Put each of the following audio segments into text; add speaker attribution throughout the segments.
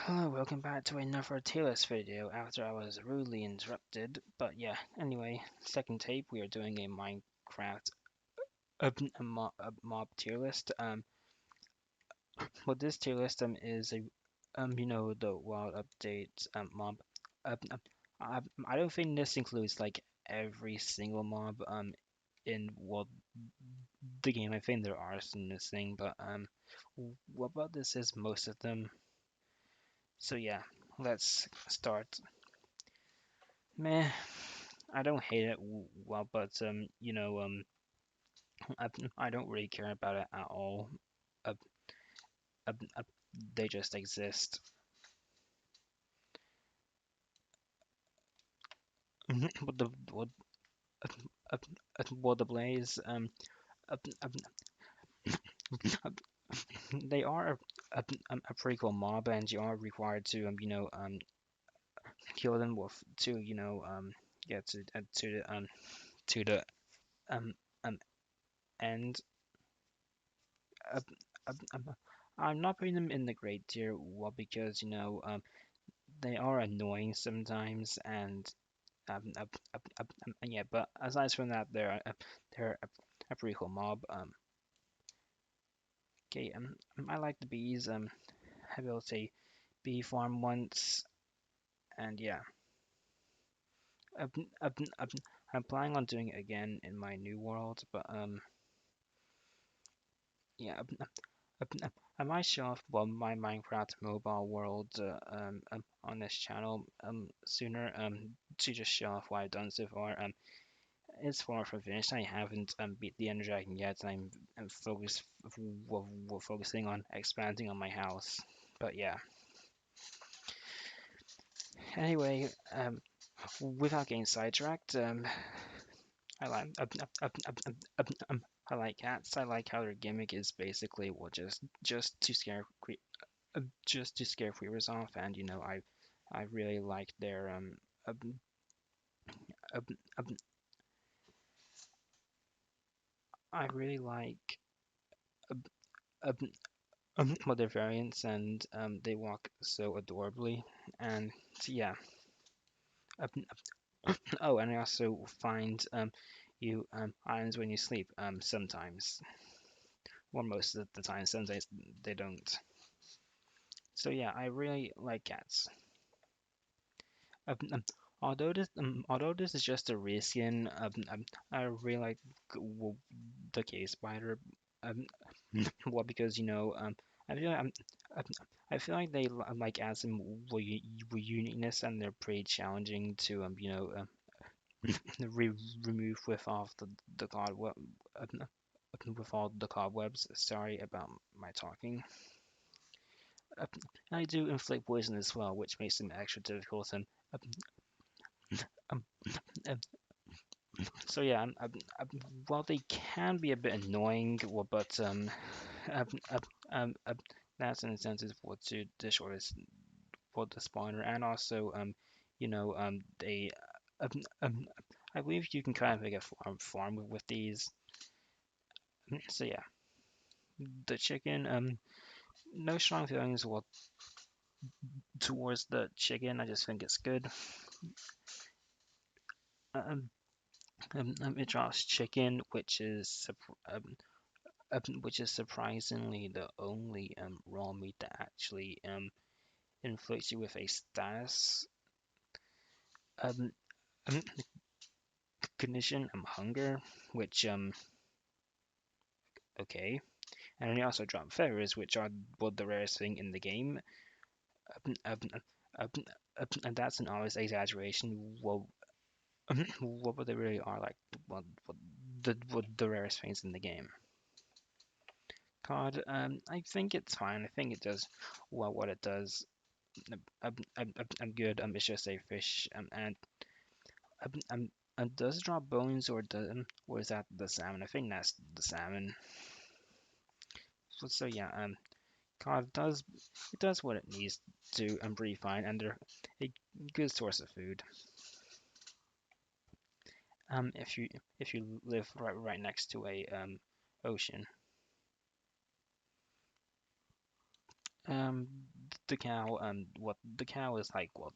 Speaker 1: Hello, welcome back to another tier list video after I was rudely interrupted. But yeah, anyway, second tape, we are doing a Minecraft mob tier list. What this tier list is a the wild update mob. I don't think this includes like every single mob in the game. I think there are some missing, but what about this is most of them. So yeah, let's start. Meh, I don't hate it well, but I, I don't really care about it at all. Uh, uh, uh, they just exist. What the blaze uh, uh, uh, they are a pretty cool mob, and you are required to kill them with to get to the um um end. Uh, I'm not putting them in the great tier, well, because they are annoying sometimes, and yeah. But aside from that, they're a pretty cool mob. Okay, I like the bees. I built a bee farm once, and yeah, um, um, um, I'm planning on doing it again in my new world. But yeah, I might show off well my Minecraft mobile world on this channel sooner to just show off what I've done so far. It's far from finished. I haven't beat the Ender Dragon yet. I'm focusing on expanding on my house. But yeah. Anyway, without getting sidetracked, I like I like cats. I like how their gimmick is basically well just to scare creepers off, and I really like their um, um, um I really like um, um, well, their variants, and they walk so adorably. And so, yeah. Um, oh, and I also find you islands when you sleep sometimes, or most of the time. Sometimes they don't. So yeah, I really like cats. Um, um, although this is just a reskin, I really like the cave spider. Um, well, because I feel like um, I feel like they like add some uniqueness, and they're pretty challenging to remove with off the cobweb with all the cobwebs. Sorry about my talking. Uh, I do inflict poison as well, which makes them extra difficult. And um, um, so yeah, while they can be a bit annoying, well, but um, um, that's an incentive to the shortest for the spawner, and also they um, um, I believe you can kind of make a farm with these. So yeah, the chicken no strong feelings towards the chicken. I just think it's good. Um, it drops chicken, which is surprisingly the only raw meat that actually inflicts you with a status um, um condition, hunger, which okay. And then you also drop feathers, which are both the rarest thing in the game. Um, um, um, and that's an honest exaggeration. Well, what they really are like, what the rarest things in the game. Cod, I think it's fine. I think it does well what it does. I'm good. It's just a fish. Does it drop bones, or is that the salmon? I think that's the salmon. So yeah, cod does what it needs to. Pretty fine, and they're a good source of food. If you live right next to a ocean. Um, the cow what the cow is like what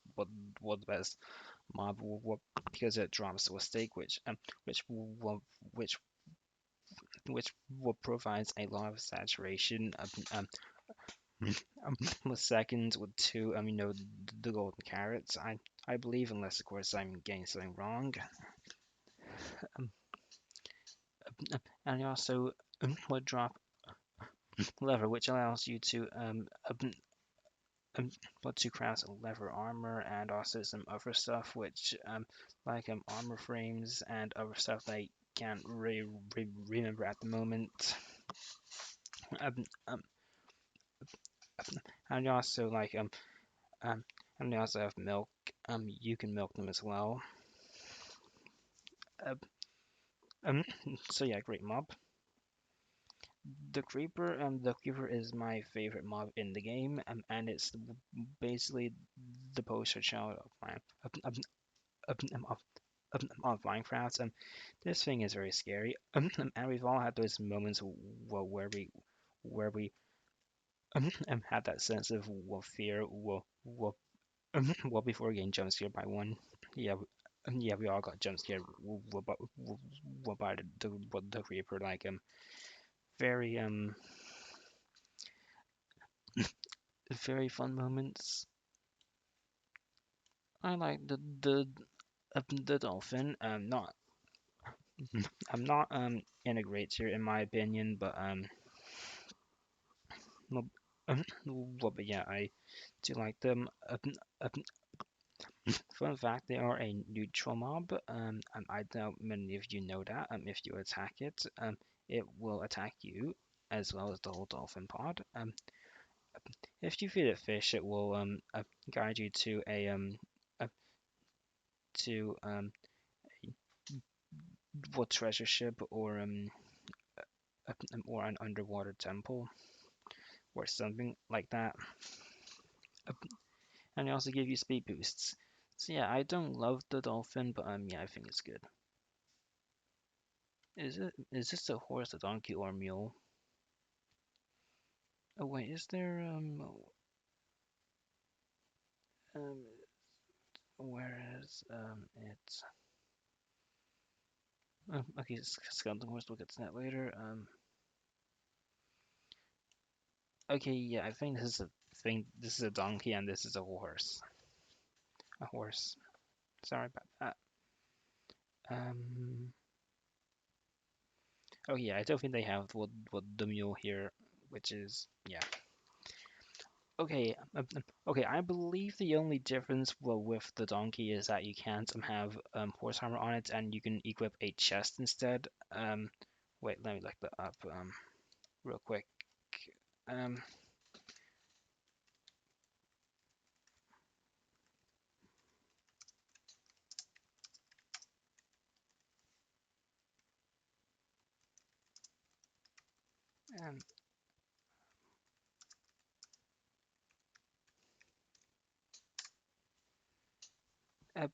Speaker 1: the best mob what because it drops a stake which will which which will provides a lot of saturation with seconds with two the golden carrots I believe unless of course I'm getting something wrong um, and also will drop lever which allows you to um, to craft leather armor and also some other stuff which like armor frames and other stuff that I can't really remember at the moment. Um, um, and you also um, and they also have milk. You can milk them as well. Um, um, so yeah, great mob. The creeper is my favorite mob in the game, and it's basically the poster child of my of Minecraft. This thing is very scary. And we've all had those moments where we had that sense of fear well before getting jump scared by one. Yeah, yeah, we all got jump scared by the creeper. Like very very fun moments. I like the dolphin. Not I'm not in a great tier in my opinion, but well, well, but yeah, I do like them. Fun fact, they are a neutral mob. I doubt many of you know that. If you attack it, it will attack you as well as the whole dolphin pod. If you feed it fish, it will guide you to a uh, to what treasure ship or an underwater temple or something like that. Uh, and they also give you speed boosts. So yeah, I don't love the dolphin, but yeah, I think it's good. Is this a horse, a donkey, or a mule? Oh wait, is there um where is it? Okay, skeleton horse. We'll get to that later. Okay, yeah, I think this is a thing. This is a donkey, and this is a horse. A horse. Sorry about that. Um. Oh yeah, I don't think they have what the mule here, which is yeah. Okay, okay. I believe the only difference with the donkey is that you can't have horse armor on it, and you can equip a chest instead. Wait, let me look that up real quick. Um, um,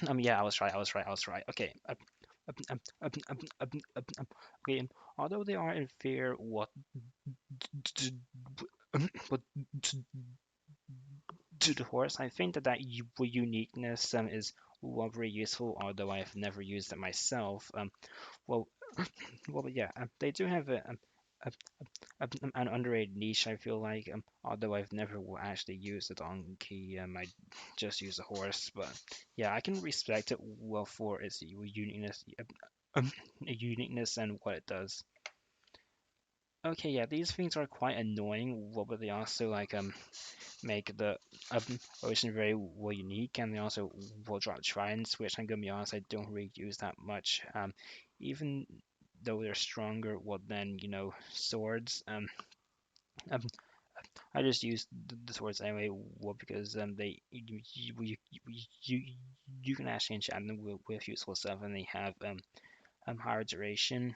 Speaker 1: um, yeah, I was right. I was right. I was right. Okay. Okay. Although they are inferior, what to the horse, I think that uniqueness is very useful. Although I've never used it myself. Well, well, yeah, they do have a, an underrated niche. I feel like, although I've never actually used a donkey, I just use a horse. But yeah, I can respect it well for its uniqueness and what it does. Okay, yeah, these things are quite annoying, but they also like make the ocean very well unique, and they also will drop tridents, which I'm gonna be honest, I don't really use that much. Even though they're stronger, well then swords. Um, I just use the swords anyway, well because they you, you can actually enchant them with useful stuff, and they have higher duration.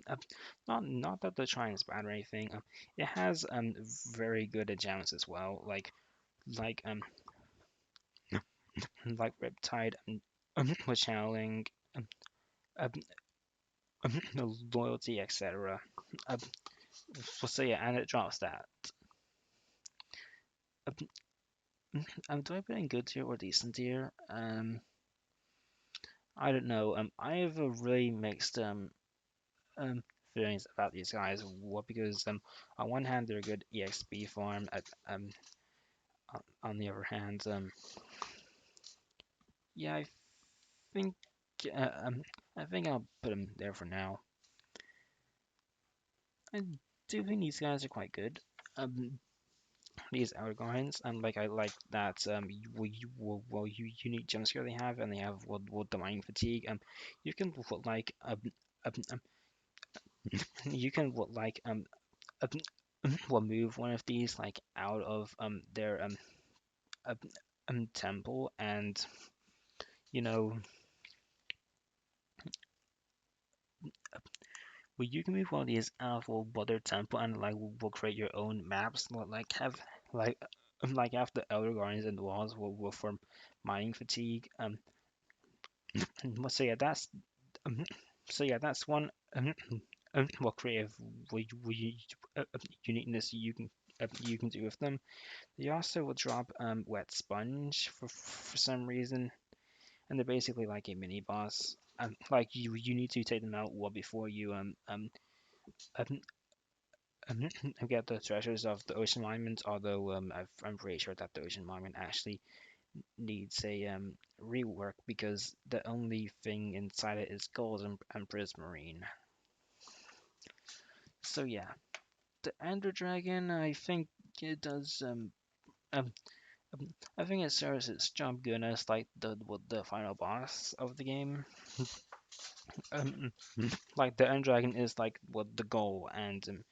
Speaker 1: Uh, not that the trident is bad or anything. It has very good enchantments as well, like like Riptide with channeling, um, um, loyalty, etc. Um, so yeah, and it drops that. um, do I put in good tier or decent tier? I don't know. I have a really mixed um feelings about these guys. What because on one hand they're a good EXP farm. On the other hand, yeah, think uh, um I think I'll put them there for now. I do think these guys are quite good. These Aragorns, and like I like that unique jump scare they have, and they have what the mind fatigue. You can put like you can what like will move one of these like out of their um, temple, and you know well, you can move one of these out of their temple, and like will create your own maps, like have like like after Elder Guardians and Walls will form mining fatigue. So yeah, um, that's one well creative uniqueness you can do with them. They also will drop wet sponge for some reason, and they're basically like a mini boss. Like you need to take them out well before you um, get the treasures of the ocean monument. Although I'm pretty sure that the ocean monument actually needs a rework because the only thing inside it is gold and prismarine. So yeah, the Ender Dragon, I think it does um I think it serves its job good as like the final boss of the game. Um, like the End Dragon is like what the goal, and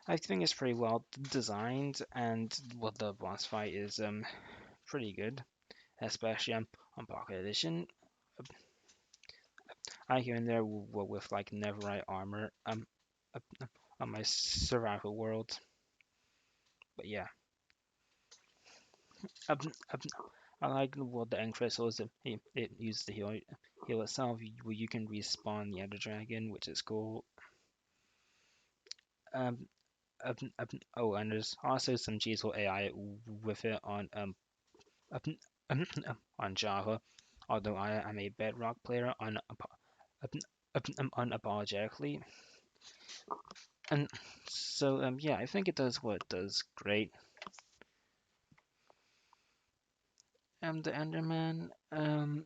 Speaker 1: I think it's pretty well designed, and what the boss fight is pretty good, especially on Pocket Edition. I here and there with like Neverite armor on my survival world, but yeah. Um, um, I like what the end crystals it uses to heal itself. Where you can respawn the Ender Dragon, which is cool. Um, oh, and there's also some useful AI with it um, on Java. Although I am a Bedrock player unapologetically, and so yeah, I think it does what it does great. The Enderman, I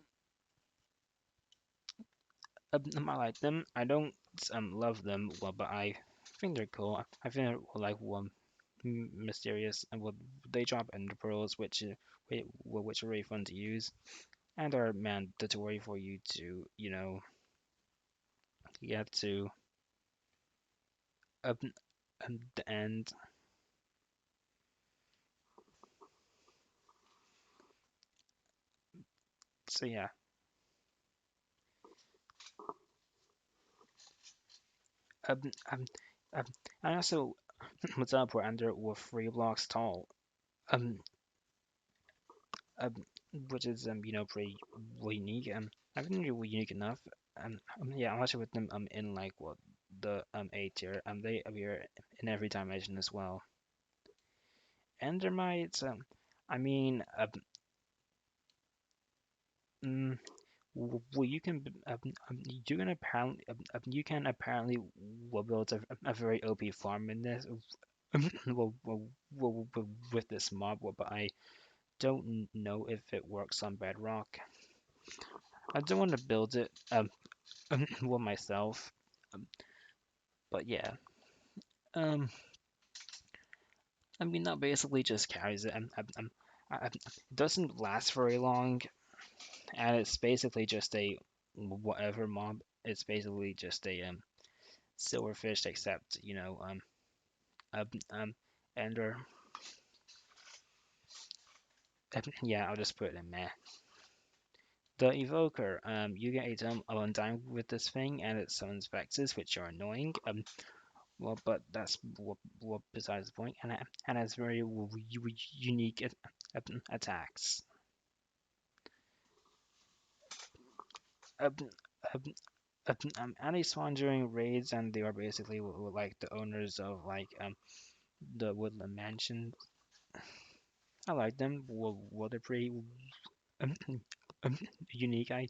Speaker 1: like them. I don't love them, well, but I think they're cool. I think they're like one mysterious, and well, they drop ender pearls, which are really fun to use, and are mandatory for you to get to up the end. So yeah, um, um, um, I also what's up for ender were 3 blocks tall, um, um, which is pretty unique. I think they're unique enough. Yeah, I'm actually with them in like what the A tier. They appear in every dimension as well. Endermites, I mean, mm, well, you can apparently build a very OP farm in this with this mob, but I don't know if it works on Bedrock. I don't want to build it well myself, um, but yeah. Um, I mean that basically just carries it. It doesn't last very long, and it's basically just a whatever mob. It's basically just a silverfish, except um, um ender. Yeah, I'll just put it in there. The evoker, you get a ton of undying with this thing, and it summons vexes, which are annoying. Well, but that's what besides the point, and has very unique attacks. Um, um, Anti-spawn during raids, and they are basically like the owners of like the woodland mansion. I like them. Well, they're pretty um, um, unique. I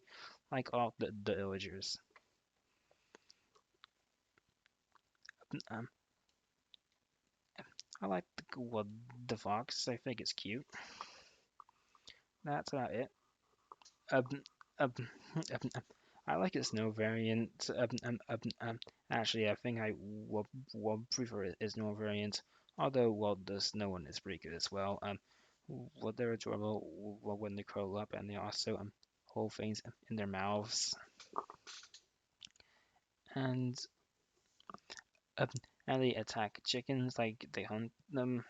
Speaker 1: like all the villagers. Um, I like the fox. I think it's cute. That's about it. Um, um, I like its snow variant. Actually, I think I will prefer its snow variant. Although, well, the snow one is pretty good as well. Well, they're adorable when they curl up, and they also hold things in their mouths, and um, and they attack chickens like they hunt them.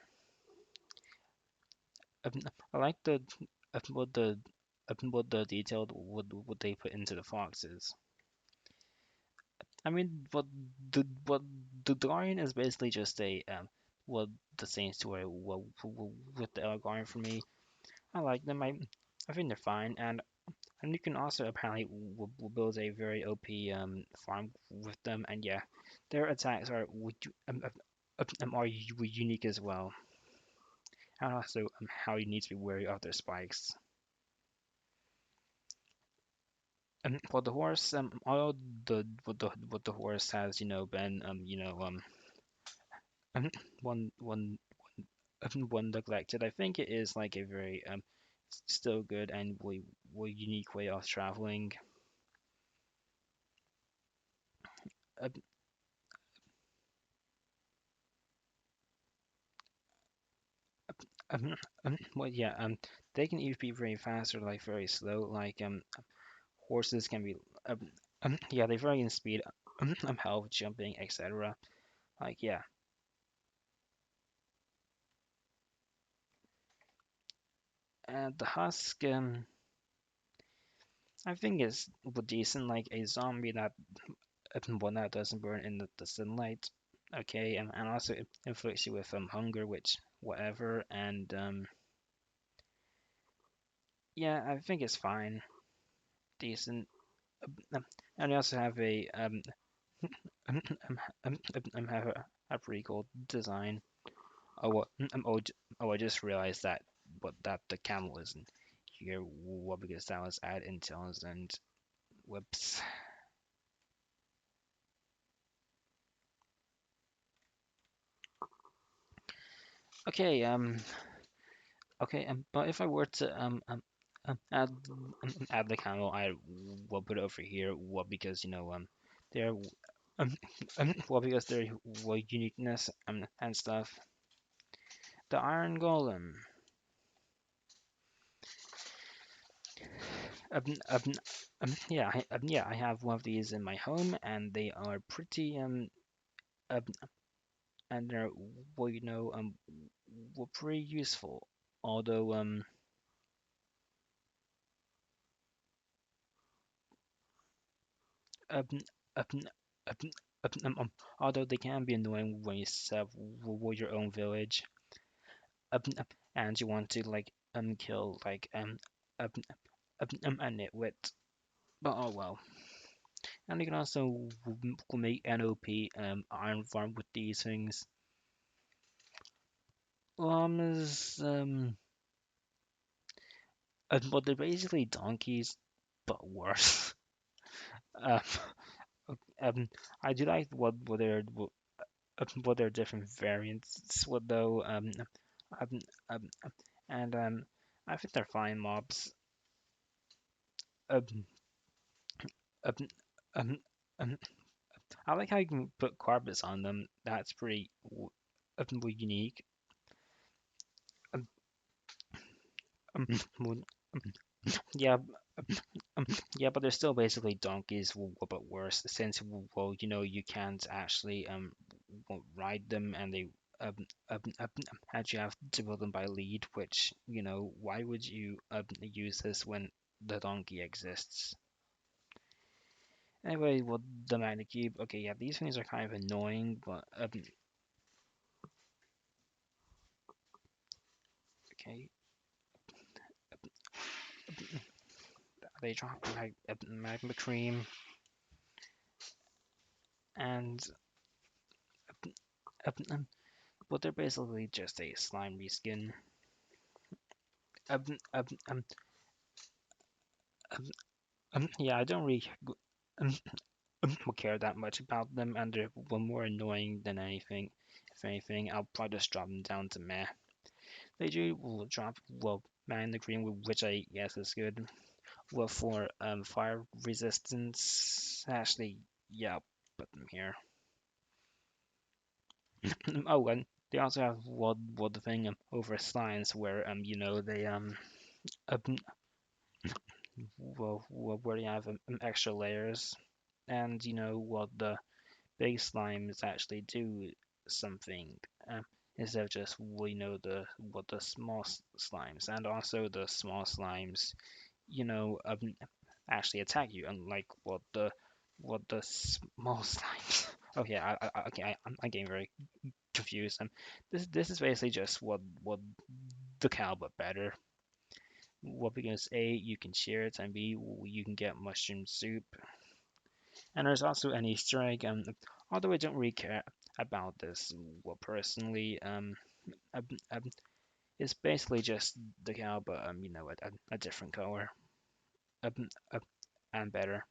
Speaker 1: Um, I like what the detailed what they put into the foxes. I mean, what the Guardian is basically just a what the Saints to a with the Guardian for me. I like them. I think they're fine, and you can also apparently build a very OP farm with them, and yeah, their attacks are unique as well, and also how you need to be wary of their spikes. And for the horse, although what the horse has, been um, one one one neglected. I think it is like a very still good and unique way of traveling. Um, well, yeah, they can either be very fast or like very slow. Like horses can be yeah, they vary in speed, health, jumping, etc. Like yeah, and the husk I think is decent. Like a zombie that one that doesn't burn in the sunlight. Okay, and also it inflicts you with hunger, which whatever, and yeah, I think it's fine, decent. And I also have a have a pretty cool design. Oh, oh, I just realized that that the camel isn't here. Well, because that was add intels and whoops. Okay, okay, but if I were to add the camel, I will put it over here. Well, because they're well because they're uniqueness and stuff. The Iron Golem. Um, um, yeah, yeah, I have one of these in my home, and they are pretty um and they're well, were pretty useful. Although um, um, um, although they can be annoying when you set up your own village, and you want to like kill like a nitwit. But oh well. And you can also make NOP iron farm with these things. Llamas well they're basically donkeys, but worse. um, um I do like what their different variants what though um, um and I think they're fine mobs. Um, um, um, um, I like how you can put carpets on them. That's pretty unique. Um, well, yeah, um, yeah, but they're still basically donkeys, but worse. Since well, you can't actually ride them, and they actually have to build them by lead. Which why would you use this when the donkey exists? Anyway, well, the Magna Cube. Okay, yeah, these things are kind of annoying, but okay, they drop like magma cream, and but they're basically just a slime reskin. Um, um, um, yeah, I don't really um, care that much about them, and they're well, more annoying than anything. If anything, I'll probably just drop them down to meh. They do will drop well man the green, which I guess is good. Well, for fire resistance, actually, yeah, I'll put them here. Oh, and they also have what the thing over slimes where they um where they have extra layers, and what the big slimes actually do something um, instead of just the what the small slimes, and also the small slimes you know um, actually attack you, unlike what the small slimes. Oh yeah, okay, I'm getting very confused. This is basically just what the cow but better. Well, because A, you can share it, and B, you can get mushroom soup. And there's also an Easter egg. Although I don't really care about this, well, personally, um, um, it's basically just the cow, but a different color, um, and better.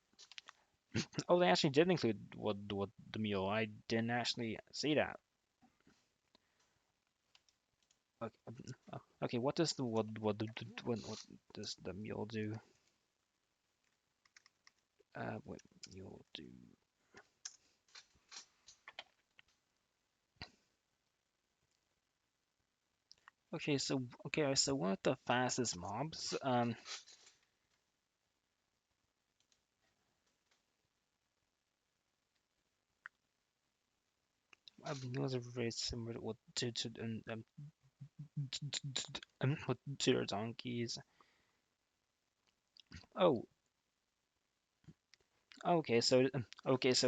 Speaker 1: Oh, they actually did include what the mule. I didn't actually see that. Okay, okay, what does the what does the mule do? What mule do? Okay, so one of the fastest mobs. Mules are very similar to what to their donkeys. Oh, okay, so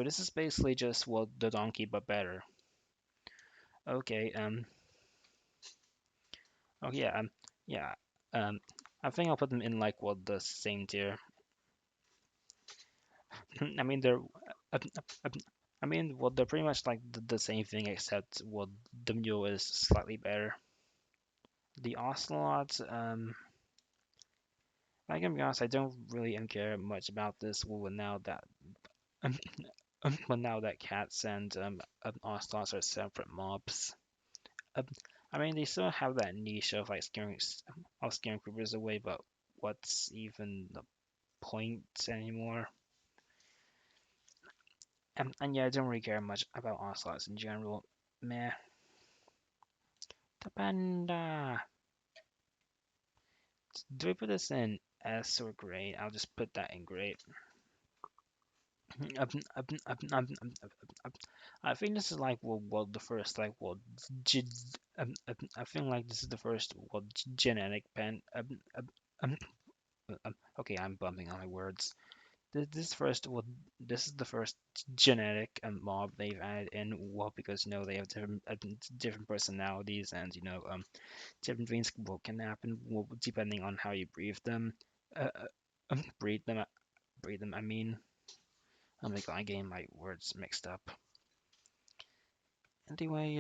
Speaker 1: this is basically just what the donkey but better. Okay, oh yeah, um, I think I'll put them in like what the same tier. I mean they're, um, um, I mean well they're pretty much like the same thing except what the mule is slightly better. The ocelot, I can be honest, I don't really care much about this. Well, now that um, now that cats and ocelots are separate mobs. Um, I mean, they still have that niche of like scaring creepers away, but what's even the point anymore? And yeah, I don't really care much about ocelots in general. Meh. The panda. Do we put this in S or grade? I'll just put that in grade. Um, um, um, I think this is like well the first like I feel like this is the first genetic pen okay, I'm bumping on my words. This first well this is the first genetic mob they've added in, well, because they have different personalities, and different things can happen, well, depending on how you uh, uh, breed them breed them, I mean. Oh my god, I'm getting my words mixed up. Anyway,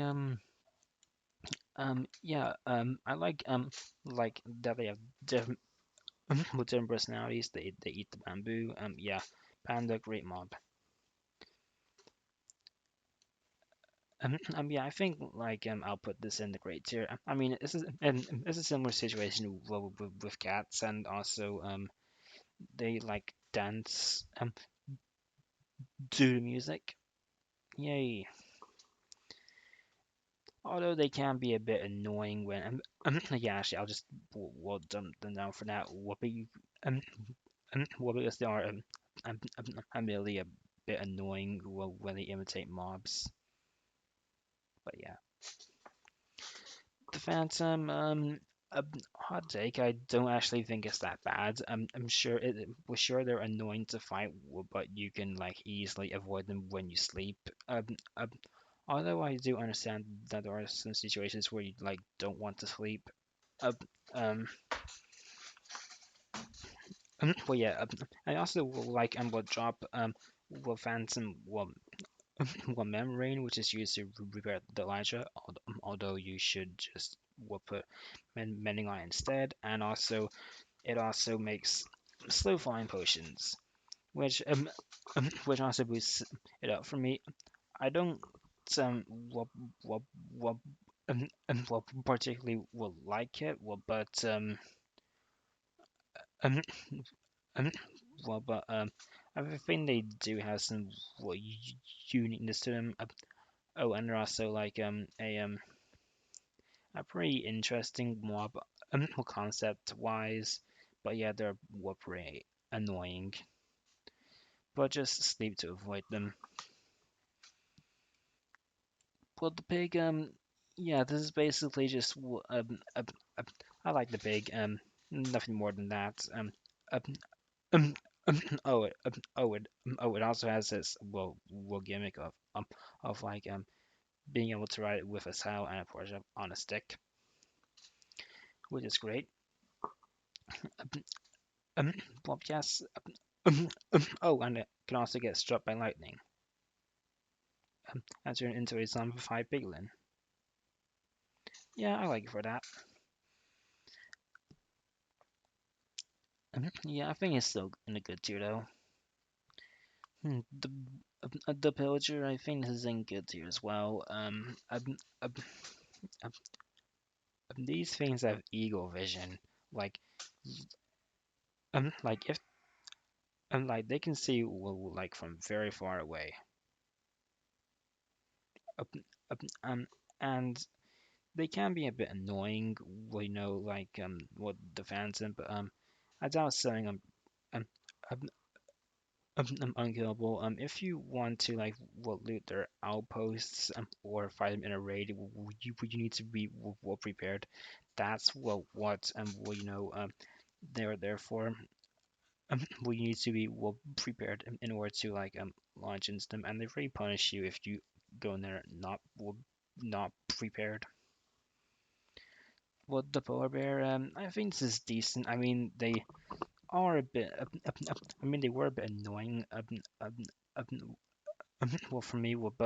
Speaker 1: yeah, I like that they have different, with different personalities. They eat the bamboo. Yeah, panda, great mob. Yeah, I think like I'll put this in the great tier. I mean, this is a similar situation with cats, and also they like dance to the music. Yay. Although they can be a bit annoying when yeah, actually I'll just dump them down for now. Whoopee well, because they are admittedly a bit annoying when they imitate mobs. But yeah, the Phantom, hot take. I don't actually think it's that bad. We're sure they're annoying to fight, but you can like easily avoid them when you sleep. Um, although I do understand that there are some situations where you like don't want to sleep. Um, um, well, yeah. I also will like will drop will Phantom well, membrane, which is used to repair the Elytra, although you should just well, put mending on instead. And also, it also makes slow flying potions, which which also boosts it up for me. I don't well, well, well, well particularly will like it, well, but um, um well, but I think they do have some well, uniqueness to them. Oh, and they're also like a pretty interesting mob concept wise, but yeah, they're well, pretty annoying. But just sleep to avoid them. Well, the pig, yeah, this is basically just, I like the pig, nothing more than that. Um, um, it also has this, well, gimmick of like, being able to ride it with a saddle and a push up on a stick, which is great. Um, um, well, yes, oh, and it can also get struck by lightning, and turn into a zombified piglin. Yeah, I like it for that. Yeah, I think it's still in a good tier though. The pillager, I think, is in good tier as well. These things have eagle vision, like, like if, like they can see like from very far away. Um, um, and they can be a bit annoying, well, like what the Phantom, but I doubt selling them um, um, unkillable. If you want to like loot their outposts or fight them in a raid, you need to be well prepared. That's what they're there for. Well, you need to be well prepared in order to like launch into them, and they really punish you if you go in there not prepared. Well, the polar bear, I think this is decent. I mean, they are a bit. I mean, they were a bit annoying. Well, for me, but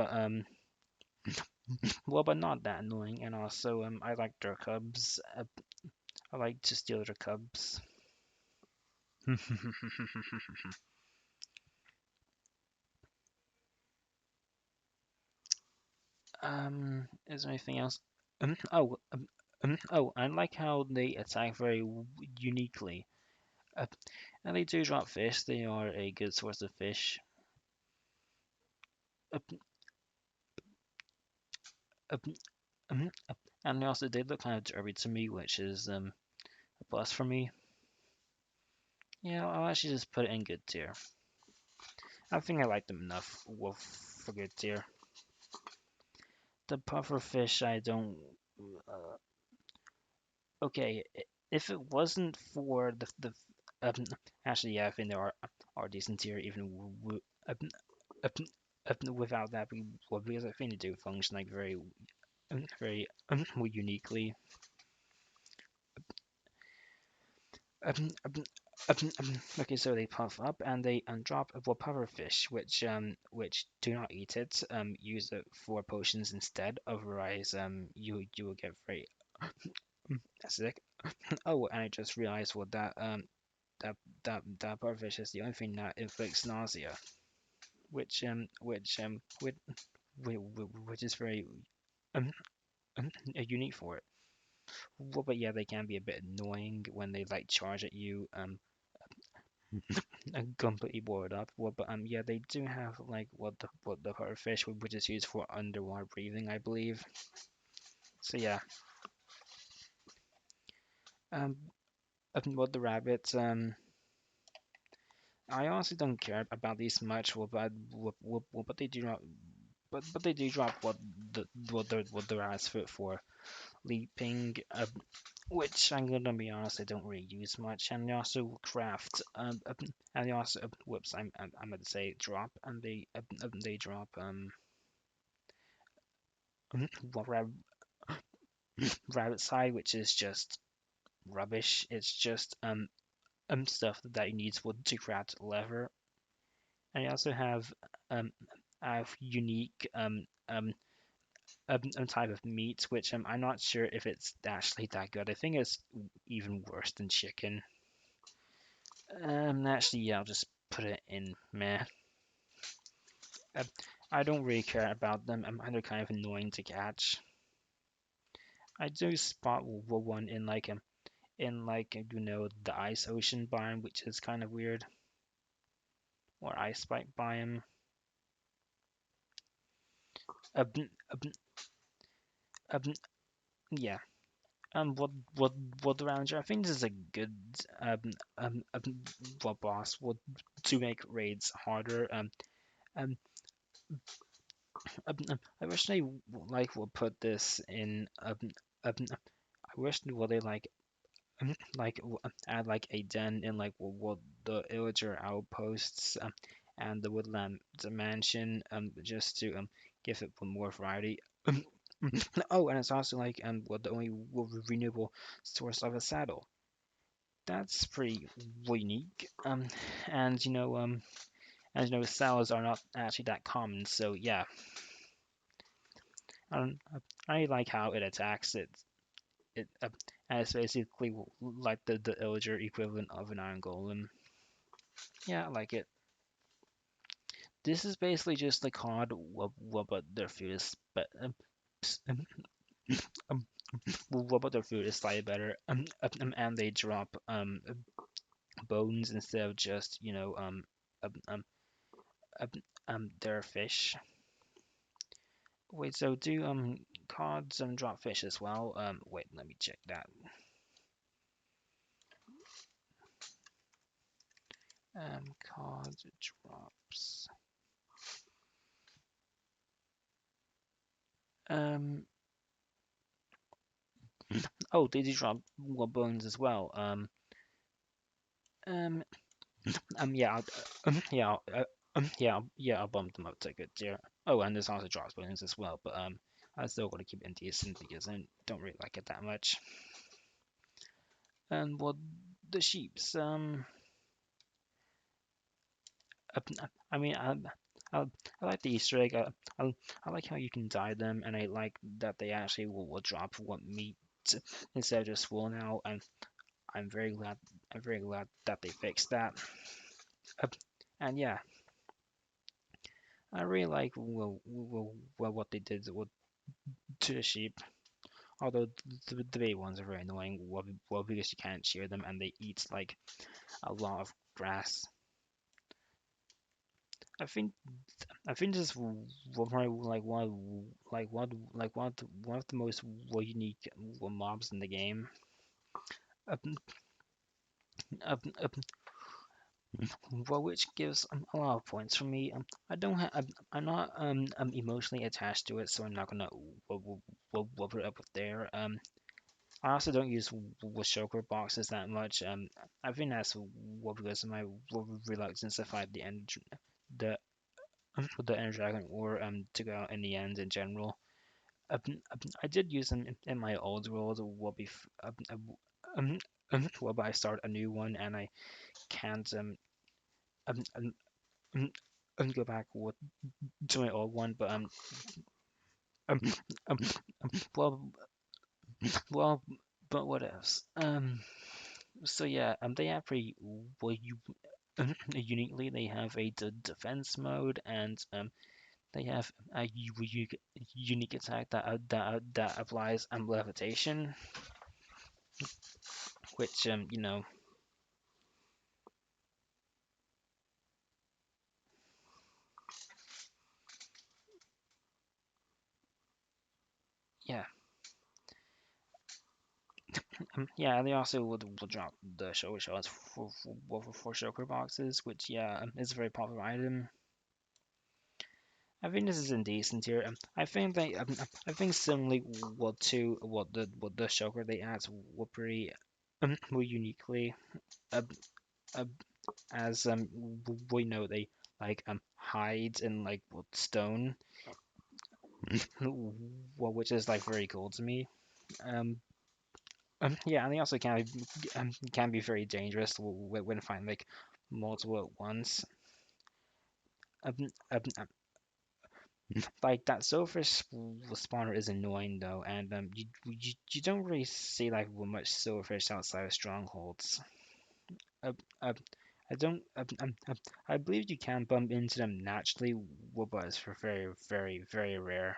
Speaker 1: not that annoying. And also, I like their cubs. I like to steal their cubs. Is there anything else? I like how they attack very uniquely. Uh, and they do drop fish. They are a good source of fish. Uh, uh, and they also they look kind of derby to me, which is a plus for me. Yeah, I'll actually just put it in good tier. I think I like them enough for good tier. The puffer fish, I don't. Uh, okay, if it wasn't for um, actually, yeah, I think there are decent tier even without that, because I think they do function like very uniquely. Okay, so they puff up and they drop a pufferfish, which do not eat it. Use it for potions instead. Otherwise, you will get very acidic. Oh, and I just realized what that pufferfish is the only thing that inflicts nausea, which is very um, unique for it. Well, but yeah, they can be a bit annoying when they like charge at you. Completely bored up. Well, but yeah, they do have like what the fish, which is used for underwater breathing, I believe. So yeah, um, what the rabbits, I honestly don't care about these much. But they do not, but they do drop what the rabbits fit for leaping, which I'm gonna be honest, I don't really use much, and they also craft, and they also, whoops, I'm gonna say drop, and they drop, well, rabbit side, which is just rubbish. It's just stuff that you need to craft leather, and you also have um unique type of meat, which I'm not sure if it's actually that good. I think it's even worse than chicken. Actually, yeah, I'll just put it in meh. Um, I don't really care about them. They're kind of annoying to catch. I do spot one in like the ice ocean biome, which is kind of weird, or ice spike biome. Um, um, um, yeah. What what around here? I think this is a good um boss would to make raids harder. Um, I wish they would put this in I wish they would they add like a den in like what the villager outposts and the woodland mansion just to give it more variety. Oh, and it's also like what the only renewable source of a saddle. That's pretty unique. And saddles are not actually that common. So yeah, I like how it attacks it. And it's basically like the illager equivalent of an iron golem. Yeah, I like it. This is basically just the card what but their food is but um, what but their food is slightly better and they drop bones instead of just um, um, um, their fish. Wait, so do cards drop fish as well? Wait, let me check that. Card drops. Um, oh, they do drop bones as well. Um, yeah, yeah, I'll bump them up to a good tier. Oh, and there's also drops bones as well, but I still gotta keep it indecent because I don't really like it that much. And what the sheeps, I mean, I, I like the Easter egg. I like how you can dye them, and I like that they actually will drop what meat instead of just wool now. And I'm very glad. I'm very glad that they fixed that. Uh, and yeah, I really like what they did to the sheep. Although the baby ones are very annoying. Because you can't shear them and they eat like a lot of grass. I think I think this is probably one of the most unique mobs in the game. Um, um, well, which gives a lot of points for me. I don't have I'm not emotionally attached to it, so I'm not gonna put it up with there. I also don't use Washoker boxes that much. I think that's because of my reluctance to fight the the Ender Dragon or to go out in the end in general. I did use them in my old world. Well, but I start a new one and I can't um, um, go back to my old one. But um, um, well, well, but what else? So yeah, they have pretty well, uniquely they have a defense mode and they have a unique attack that applies levitation, which yeah. Yeah, they also will drop the show shots for Shoker boxes, which yeah, is a very popular item. I think this is indecent here. I think similarly what the Shoker they add were pretty more uniquely um, uh, as we know they hide in like what stone, well, which is like very cool to me. Um, yeah, and they also can be very dangerous when find like multiple at once. Um, um, Like that silverfish spawner is annoying though, and you don't really see like much silverfish outside of strongholds. Uh, uh, I don't. I believe you can bump into them naturally, but it's for very rare.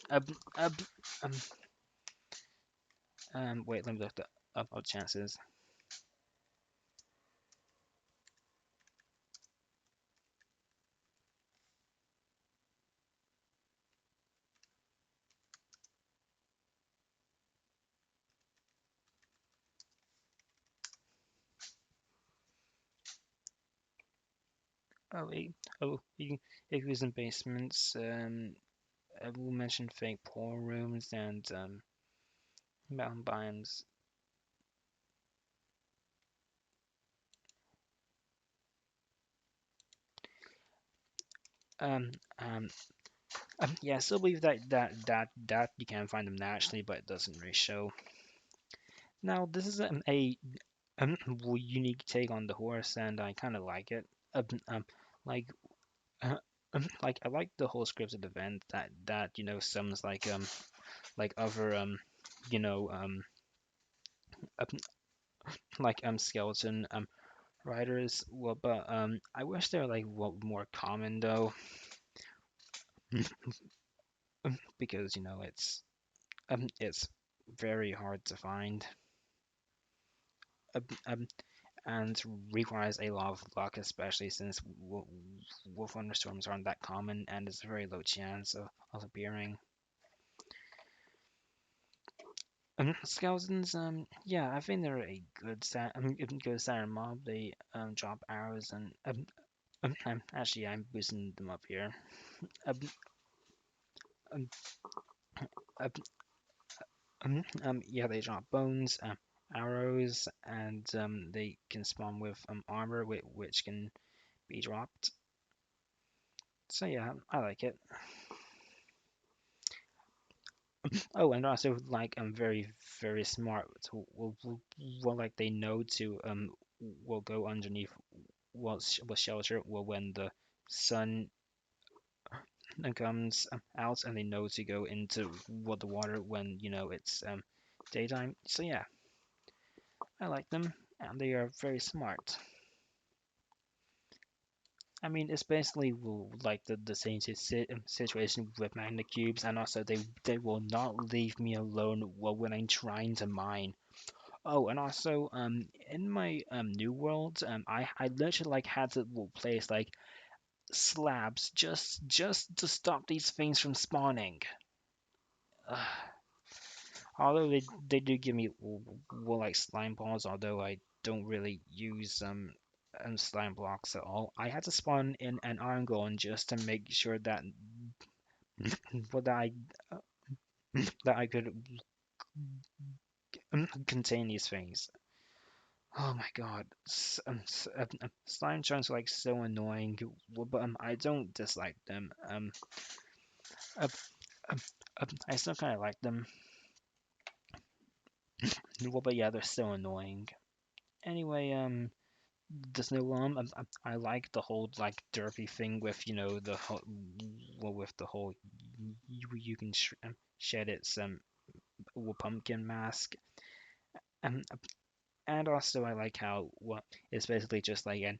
Speaker 1: Uh, uh, um, Wait, let me look the up chances. Oh, it was in basements. We mentioned fake pool rooms and mountain biomes. Um, um, yeah, I still believe that you can find them naturally, but it doesn't really show. Now, this is a unique take on the horse, and I kind of like it. Um, um, like, uh, like I like the whole scripted event that summons like other you know um like skeleton riders. Well, but I wish they were like more common though, because it's very hard to find. Um, um, and requires a lot of luck, especially since wolf thunderstorms aren't that common, and it's a very low chance of appearing. Skeletons, yeah, I think they're a good standard mob. They drop arrows and actually I'm boosting them up here. Um, um, um, yeah, they drop bones, arrows, and they can spawn with armor, which can be dropped. So yeah, I like it. Oh, and also like very smart. So well like they know to will go underneath will shelter well when the sun comes out, and they know to go into the water when it's daytime. So yeah, I like them, and they are very smart. I mean, it's basically like the same situation with magna cubes, and also they will not leave me alone when I'm trying to mine. Oh, and also, in my new world, I literally like had to place like slabs just to stop these things from spawning. Although they do give me like slime balls, although I don't really use slime blocks at all. I had to spawn in an iron golem just to make sure that well, that I could contain these things. Oh my god, slime chunks are like so annoying, but I don't dislike them. Uh, um, I still kind of like them. Well, but yeah, they're so annoying. Anyway, the snow golem, I like the whole like derpy thing with the whole with the whole you can shed its pumpkin mask. Um, and also I like how it's basically just like an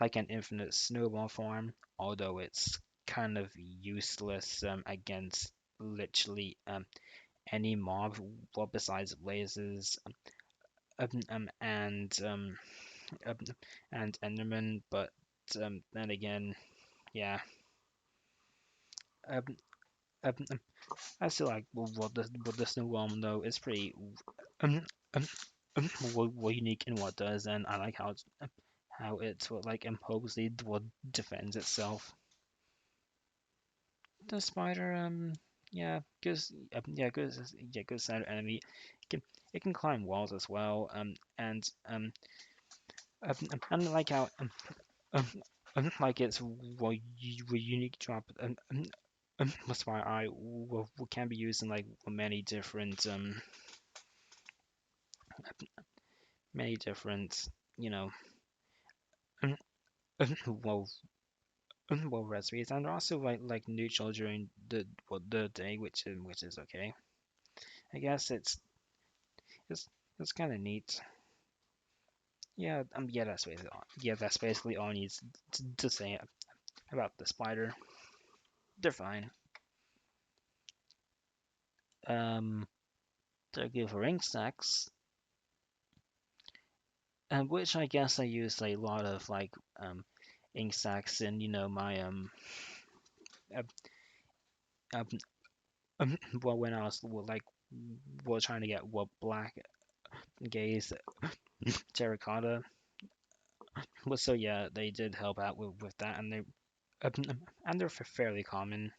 Speaker 1: like an infinite snowball farm, although it's kind of useless against literally any mob, well, besides blazes um, um, and um, um, and Enderman. But then again, yeah, um, um, um, I still like what the snow golem though. It's pretty um, um, unique in what it does, and I like how it like imposingly defends itself. The spider, yeah, because yeah, good side enemy. It can climb walls as well. And and like how um, like it's unique drop. That's why I can be used in like many different, you know, well well recipes, and they're also like neutral during the day, which is okay. I guess it's it's kind of neat. Yeah, that's basically all I need to say about the spider. They're fine. Um, they're good for insects, and which I guess I use a lot of like insects in my uh, um, well when I was trying to get black gaze terracotta. Well, so yeah, they did help out with that, and they're fairly common.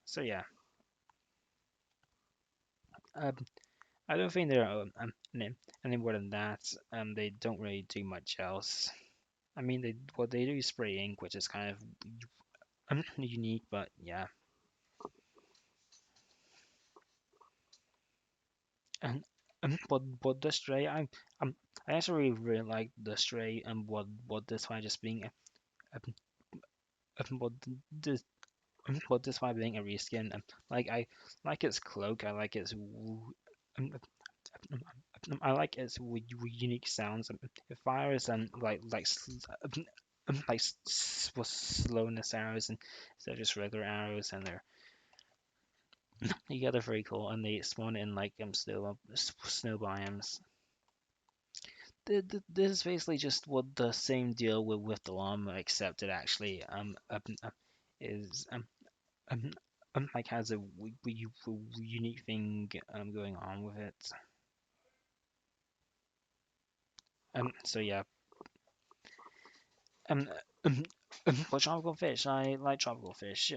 Speaker 1: So yeah, um, I don't think they're any more than that. They don't really do much else. I mean, they do spray ink, which is kind of unique, but yeah. And but the stray, I actually really like the stray, and what this one just being what this what this one being a reskin. Like I like its cloak. I like its um, I like its unique sounds. It fires and with slowness arrows and instead of just regular arrows, and they're very cool, and they spawn in like snow biomes. This is basically just what the same deal with the llama, except it actually is like has a unique thing going on with it. So yeah, um, um, well, tropical fish. I like tropical fish.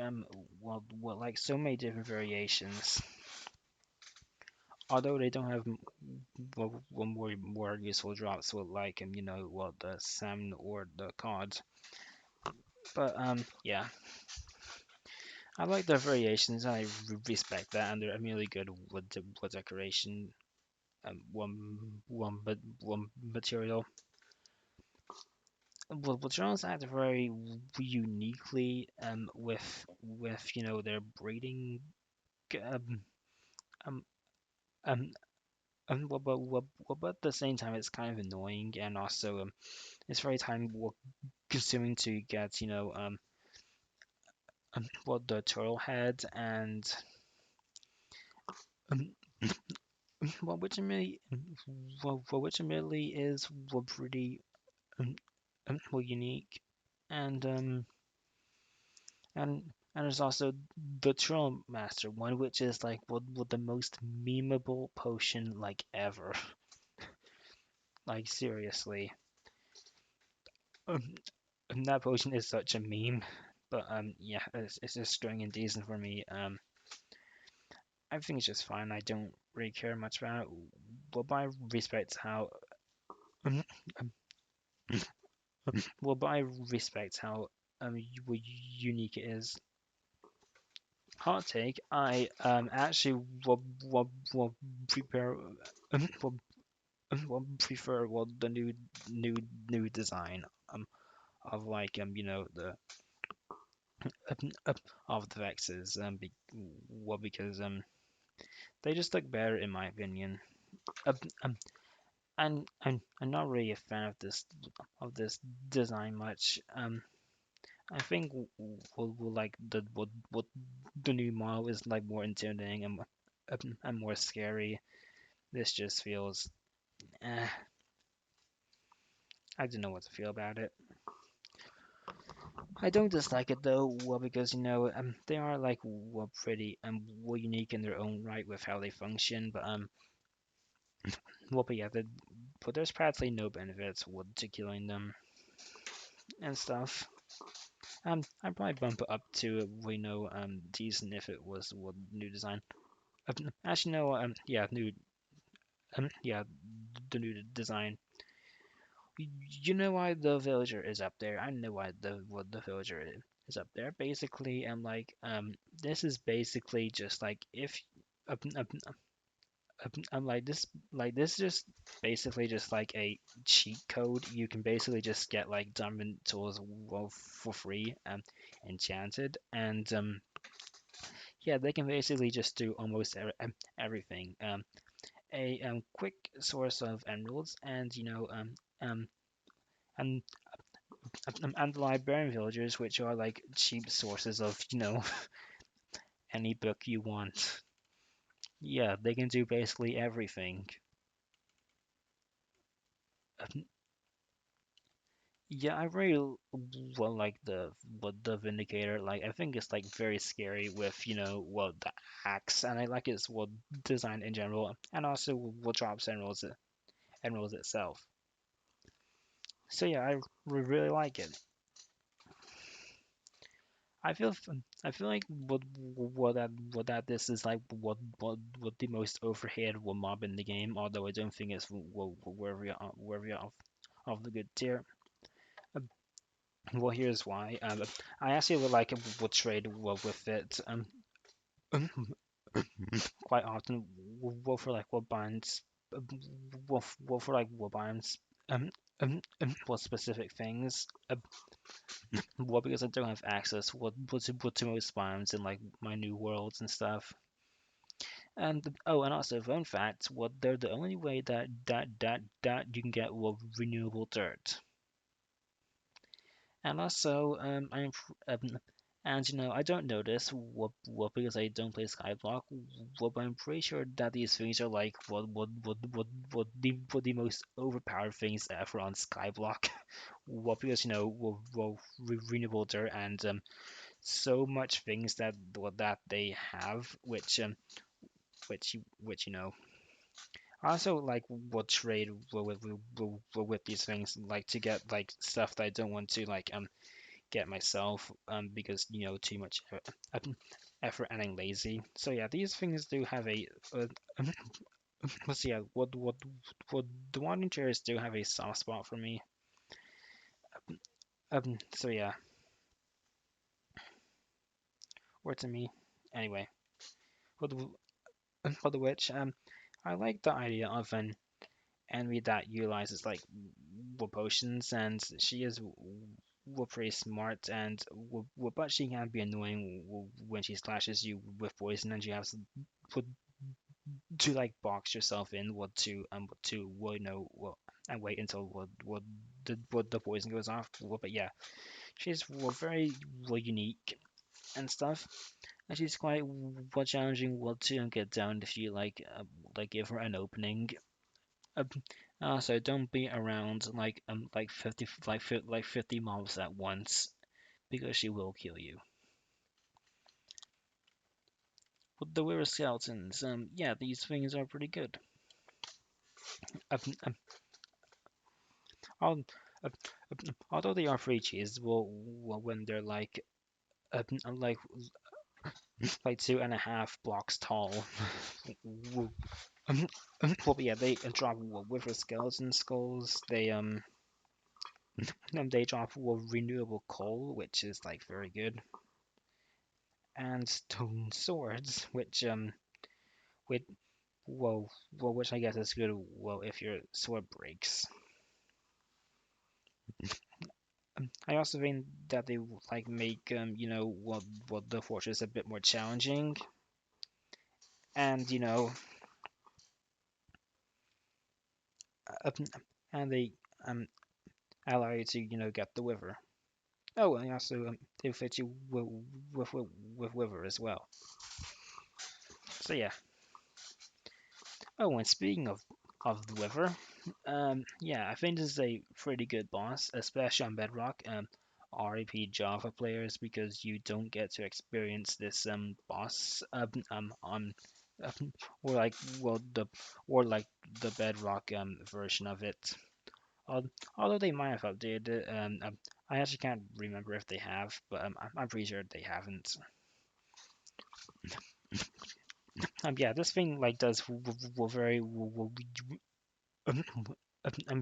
Speaker 1: Like so many different variations. Although they don't have more useful drops with like the salmon or the cod. But yeah, I like the variations. I respect that, and they're really good with decoration. One material. Well, drones act very uniquely with their breeding um um um but at the same time it's kind of annoying, and also it's very time consuming to get the turtle head and um well which admittedly which admittedly is pretty unique, and and there's also the Turtle Master one, which is like the most memeable potion like ever. Like seriously, um, and that potion is such a meme. But yeah, it's just going in decent for me. I think it's just fine. I don't really care much about it. But I respect how um, but I respect how unique it is. Hot take. I actually will prepare prefer the new design of like the of the Vexes because they just look better in my opinion. Um, um, and I'm not really a fan of this design much. I think like what the new model is like more intimidating and more scary. This just feels I don't know what to feel about it. I don't dislike it though, well because they are like pretty unique in their own right with how they function, but yeah, but there's practically no benefits to killing them and stuff. I'd probably bump it up to decent if it was new design. Actually no, yeah, the new design. You know why the villager is up there? I know why the villager is up there. Basically, this is basically just like if um, um, I'm like this just basically just like a cheat code. You can basically just get like diamond tools well for free, enchanted, and yeah, they can basically just do almost everything. A quick source of emeralds, and um and and the librarian villagers, which are like cheap sources of any book you want. Yeah, they can do basically everything. Yeah, I really well like the what the Vindicator. Like I think it's like very scary with well the axe, and I like its well design in general, and also what drops emeralds itself. So yeah, I really like it. I feel like what that this is like what the most overhated one mob in the game. Although I don't think it's worthy of the good tier. Well, here's why. I actually would like would trade well with it. Quite often, well for like what binds, well for like what binds, what specific things. Well, because I don't have access. What to most binds in like my new worlds and stuff. And oh, and also fun fact, what they're the only way that you can get well renewable dirt. And also, and I don't know this, what because I don't play Skyblock, but I'm pretty sure that these things are like what the most overpowered things ever on Skyblock. What because renewable dirt and so much things that what that they have, which I also like what trade with these things like to get like stuff that I don't want to like get myself because too much effort and I'm lazy. So yeah, these things do have a let's see what the wandering chairs do have a soft spot for me. So yeah, or to me anyway. For the witch I like the idea of an enemy that utilizes like potions, and she is pretty smart, and but she can be annoying when she slashes you with poison, and she has to like box yourself in what to well, and wait until what the poison goes off. Well, but yeah, she's very unique and stuff, and she's quite challenging to get down if you like give her an opening. Um, so don't be around like 50 like 50 mobs at once because she will kill you. With the Weaver skeletons, yeah, these things are pretty good. Um, um, al- um, although they are free cheese, when they're like 2.5 blocks tall, w- well, yeah, they drop Weaver skeleton skulls. They drop renewable coal, which is like very good, and stone swords, which with well, which I guess is good. Well, if your sword breaks. I also think that they like make what the fortress a bit more challenging, and uh, and they um allow you to get the wither. Oh, and also they fit you with wither as well. So yeah. Oh, and speaking of the wither, yeah, I think this is a pretty good boss, especially on Bedrock. REP Java players because you don't get to experience this boss on or like well the or like the Bedrock version of it. Although they might have updated it, I actually can't remember if they have, but I'm pretty sure they haven't. Yeah, this thing like does very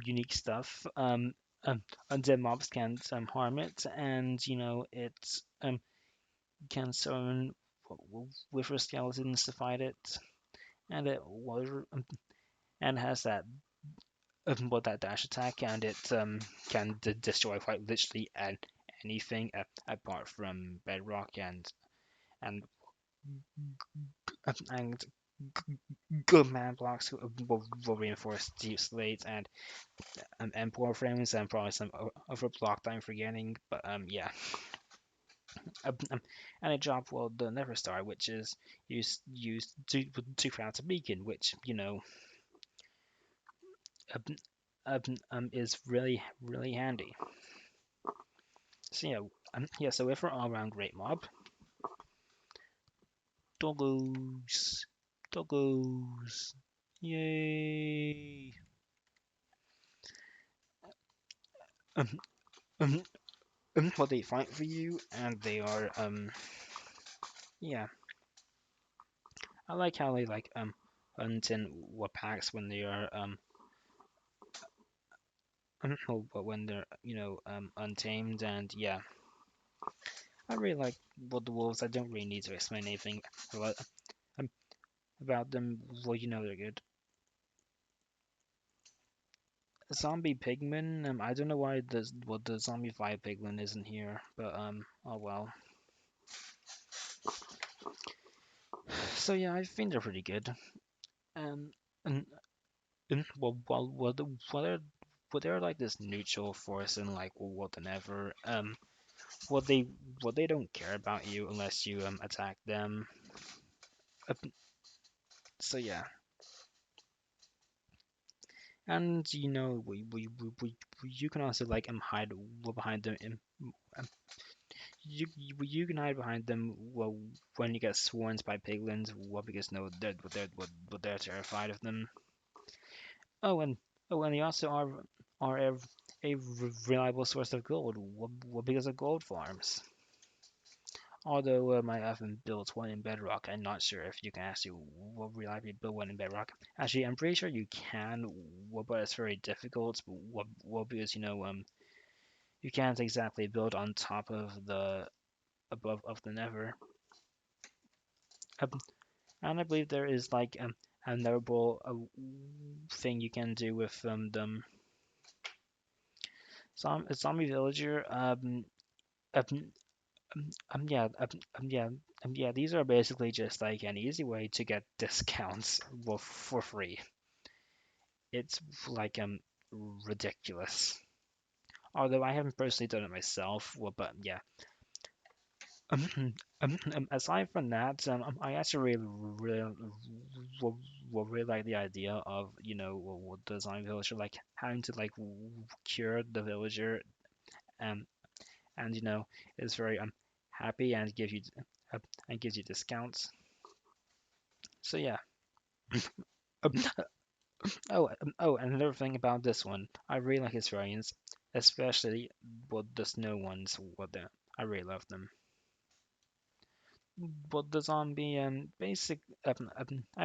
Speaker 1: unique stuff. Undead mobs can't harm it, and it can summon wither skeletons to fight it. and it was and has that that dash attack, and it can destroy quite literally anything apart from bedrock and and good man blocks will reinforce deep slates and poor frames and probably some other block that I'm forgetting, but yeah. Um, um, and it dropped well the Never Star, which is used to craft a beacon, which um, is really handy. So yeah, yeah. So if we're all around great mob, doggos, doggos, yay! Um, um, well, they fight for you, and they are yeah. I like how they like hunt in what packs when they are but when they're untamed, and yeah, I really like the wolves. I don't really need to explain anything about um, about them. Well, they're good. Zombie pigman. I don't know why the zombie fire pigman isn't here, but oh well. So yeah, I think they're pretty good. Um, and, well, they're like this neutral force and like whatever. What they what they don't care about you unless you attack them. Uh, so yeah, and you can also like hide behind them. You can hide behind them. Well, when you get swarmed by piglins, well, because no, they're terrified of them. Oh, and they also are a reliable source of gold. Well, because of gold farms. Although I haven't built one in Bedrock, I'm not sure if you can actually reliably build one in Bedrock. Actually, I'm pretty sure you can, but it's very difficult. Because you can't exactly build on top of the above of the Nether. Um, and I believe there is like a notable thing you can do with them. A zombie villager. Um, yeah, yeah. These are basically just like an easy way to get discounts for free. It's like ridiculous. Although I haven't personally done it myself, well, but yeah. Aside from that, I actually really like the idea of the zombie villager like having to like cure the villager, um, and is very happy and uh, gives you discounts. So yeah. Um, oh, and another thing about this one, I really like its variants, especially the snow ones. I really love them. But the zombie basic, I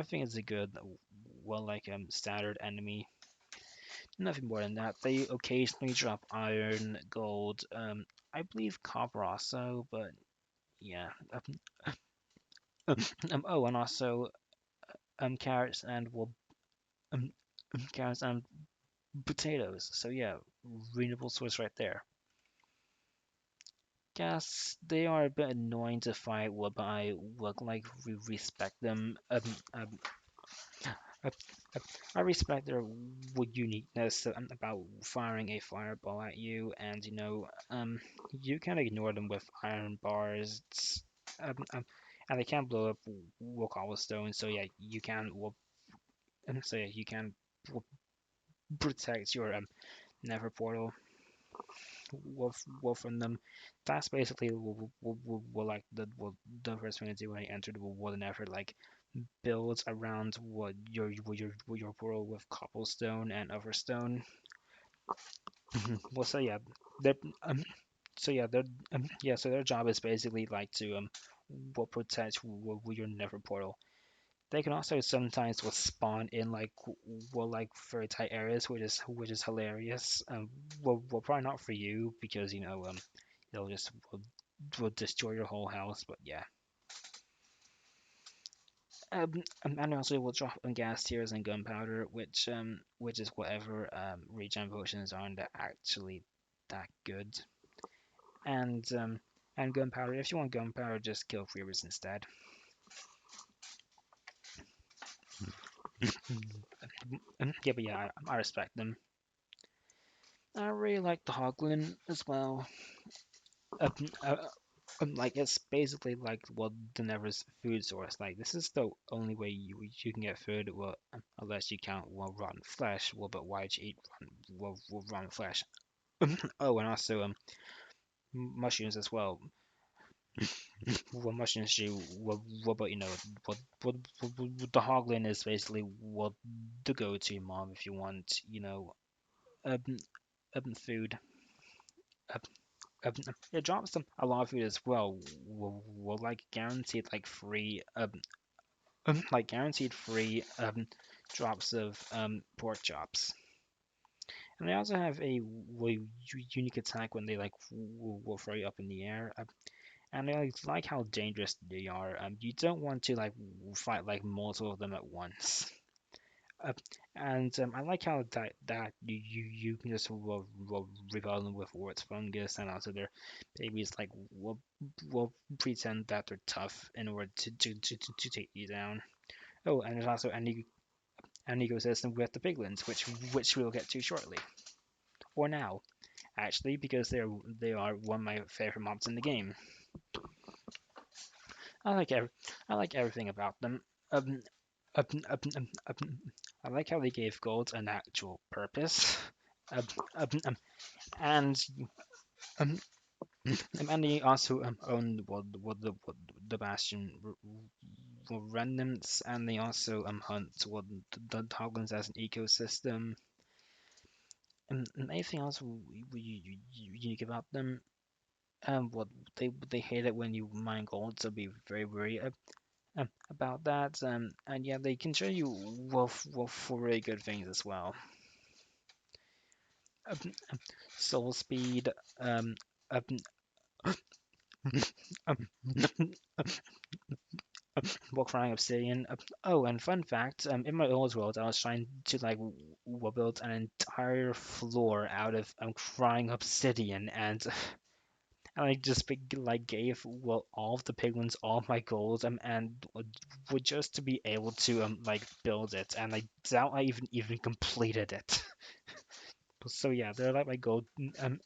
Speaker 1: think it's a good, well, like standard enemy. Nothing more than that. They occasionally drop iron, gold, I believe copper also, but yeah. Oh, and also carrots and um, carrots and potatoes. So yeah, renewable source right there. Guess they are a bit annoying to fight, but I would like respect them. I, I respect their uniqueness about firing a fireball at you, and you can ignore them with iron bars, and they can blow up cobblestone. So yeah, you can you can protect your Nether portal from them. That's basically like the first thing to do when you enter the Nether, like builds around your portal with cobblestone and other stone. Well, so yeah, they're so yeah, so their job is basically like to will protect your Nether portal. They can also sometimes will spawn in like like very tight areas, which is hilarious. Well, probably not for you because they'll just will destroy your whole house. But yeah, And also we'll drop on gas tiers and gunpowder, which is whatever regen potions aren't actually that good. And gunpowder, if you want gunpowder, just kill creepers instead. Yeah, but yeah, I respect them. I really like the Hoglin as well. Um, uh, like it's basically like what the Never's food source. Like this is the only way you can get food. Well, unless you count rotten flesh. Well, but why'd you eat rotten flesh? Oh, and also mushrooms as well. What mushrooms do? What about what the Hoglin is basically what the go-to mob if you want um, food. Um, it drops them a lot of food as well. Will like guaranteed like free like guaranteed free drops of pork chops. And they also have a unique attack when they like will throw you up in the air. And I like how dangerous they are. You don't want to like fight like multiple of them at once. Uh, and I like how that you can just repel them with warts fungus, and also their babies like will pretend that they're tough in order to take you down. Oh, and there's also an ecosystem with the piglins, which we'll get to shortly, or now actually, because they are one of my favorite mobs in the game. I like I like everything about them. Um, um, um, um, um, I like how they gave gold an actual purpose. Um, um, um, and um, and they also own the Bastion remnants, and they also hunt the Hoglins as an ecosystem. And anything else unique about them? What they hate it when you mine gold, so be very wary about that. And yeah, they can show you for really good things as well. Um, Soul speed, um, um, um, while crying obsidian. Oh, and fun fact, in my old world, I was trying to like build an entire floor out of crying obsidian, and I just like gave all of the piglins all of my gold and would just to be able to like build it, and I doubt I even completed it. So yeah, they're like my gold. They're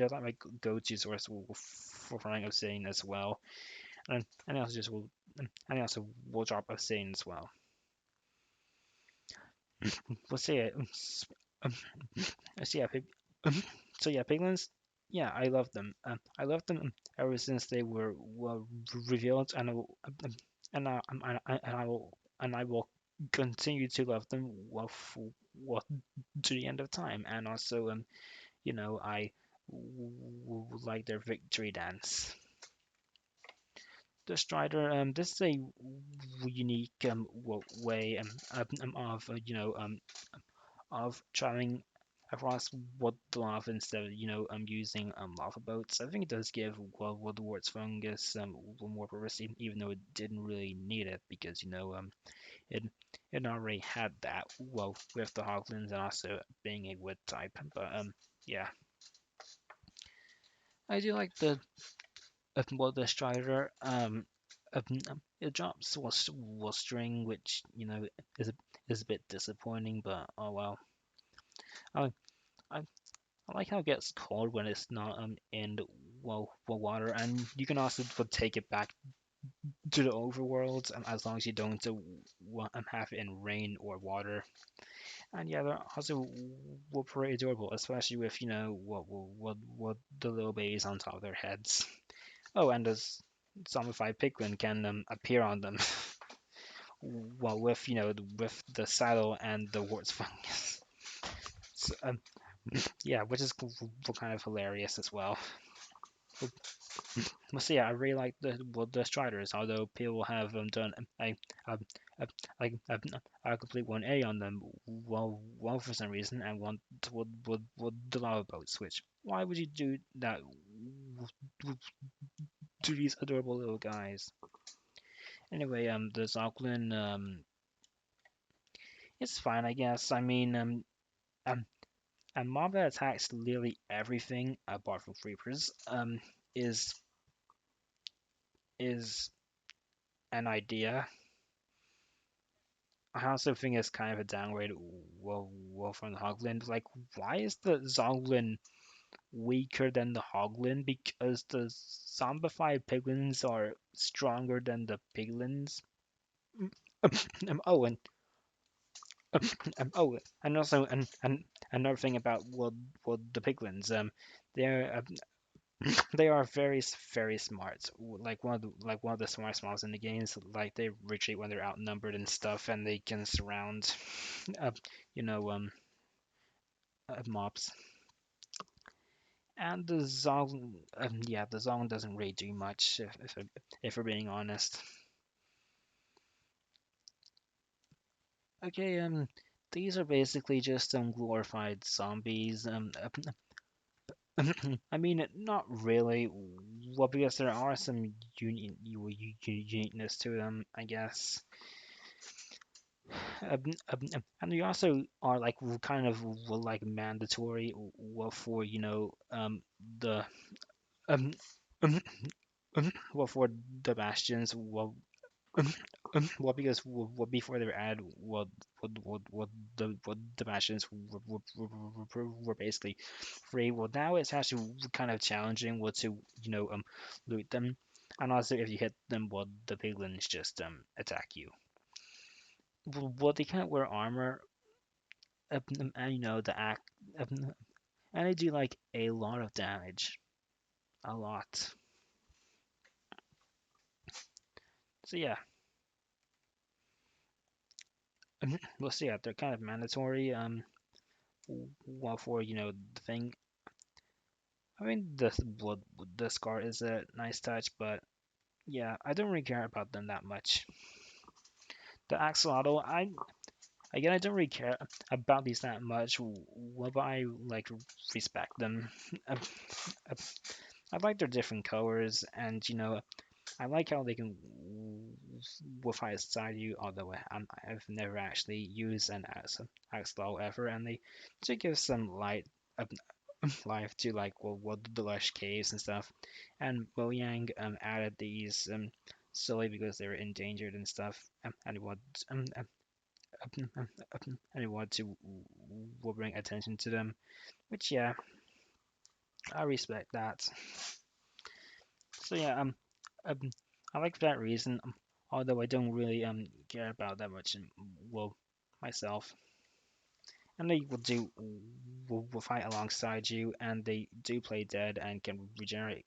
Speaker 1: like my go-to source for finding obsidian as well, and I also just will and I also will drop obsidian as well. But so yeah, um, so yeah, so yeah, piglins. Yeah, I love them. I love them ever since they were revealed, and I will continue to love them well to the end of time. And also, I like their victory dance. The Strider, this is a unique way of of traveling across what the lava instead of using lava boats. I think it does give the Warts fungus more purpose, even though it didn't really need it because it it already had that with the Hoglins and also being a wood type. But yeah, I do like the Strider. It drops was string, which is a, is a bit disappointing, but oh well. I I, I like how it gets cold when it's not in water, and you can also take it back to the overworld as long as you don't have it in rain or water. And yeah, they're also pretty adorable, especially with what the little babies on top of their heads. Oh, and this zombified piglin can appear on them. Well, with with the saddle and the warts fungus. So, yeah, which is kind of hilarious as well. But so yeah, I really like the Striders, although people have done a, a, a complete 1A on them, for some reason, and want the lava boat switch. Why would you do that to these adorable little guys? Anyway, the Zoglin, it's fine, I guess. I mean, um, a mob that attacks literally everything apart from creepers, is is an idea. I also think it's kind of a downgrade. Well, from the Hoglin. Like, why is the Zoglin weaker than the Hoglin? Because the zombified piglins are stronger than the piglins. Oh, and and also and another thing about the piglins. They're they are very smart. Like one of the smartest mobs in the games. Like they retreat when they're outnumbered and stuff, and they can surround, uh, you know, mobs. And the Zong, yeah, the Zong doesn't really do much if we're being honest. Okay, these are basically just glorified zombies. I mean, not really. Well, because there are some uniqueness to them, I guess. And they also are like kind of like mandatory for the um, um, well for the bastions because before they were added what the bastions were basically free. Well, now it's actually kind of challenging to loot them, and also if you hit them, well, the piglins just attack you. Well, they can't wear armor, and the act, and they do like a lot of damage, a lot. So yeah, well, so yeah, they're kind of mandatory. Well, for the thing. I mean, the scar is a nice touch, but yeah, I don't really care about them that much. The axolotl, I don't really care about these that much. Well, but I like respect them. I, I, I like their different colors, and I like how they can Wi-Fi inside you. Although I've never actually used an axolotl ever, and they do give some life to like the lush caves and stuff. And Mojang added these solely because they were endangered and stuff. And he wanted to will bring attention to them, which yeah, I respect that. So yeah, um I like for that reason. Although I don't really care about that much, well, myself. And they will fight alongside you, and they do play dead and can regenerate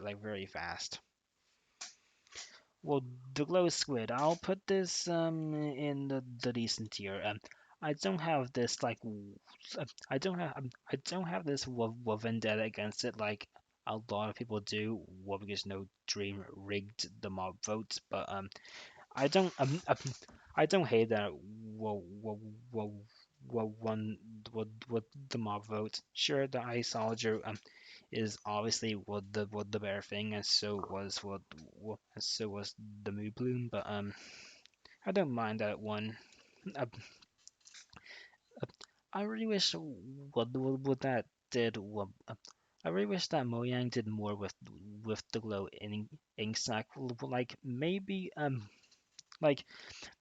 Speaker 1: like very fast. Well, the glow squid, I'll put this in the decent tier. I don't have this like I don't have this vendetta against it like a lot of people do. Well, because no Dream rigged the mob votes, but I don't I don't hate that. Well, one what the mob vote. Sure, the Ice Soldier is obviously what the better thing, and so was so was the Moo Bloom. But I don't mind that one. I, I really wish what that did. I really wish that Mojang did more with the glow ink sac. Like maybe like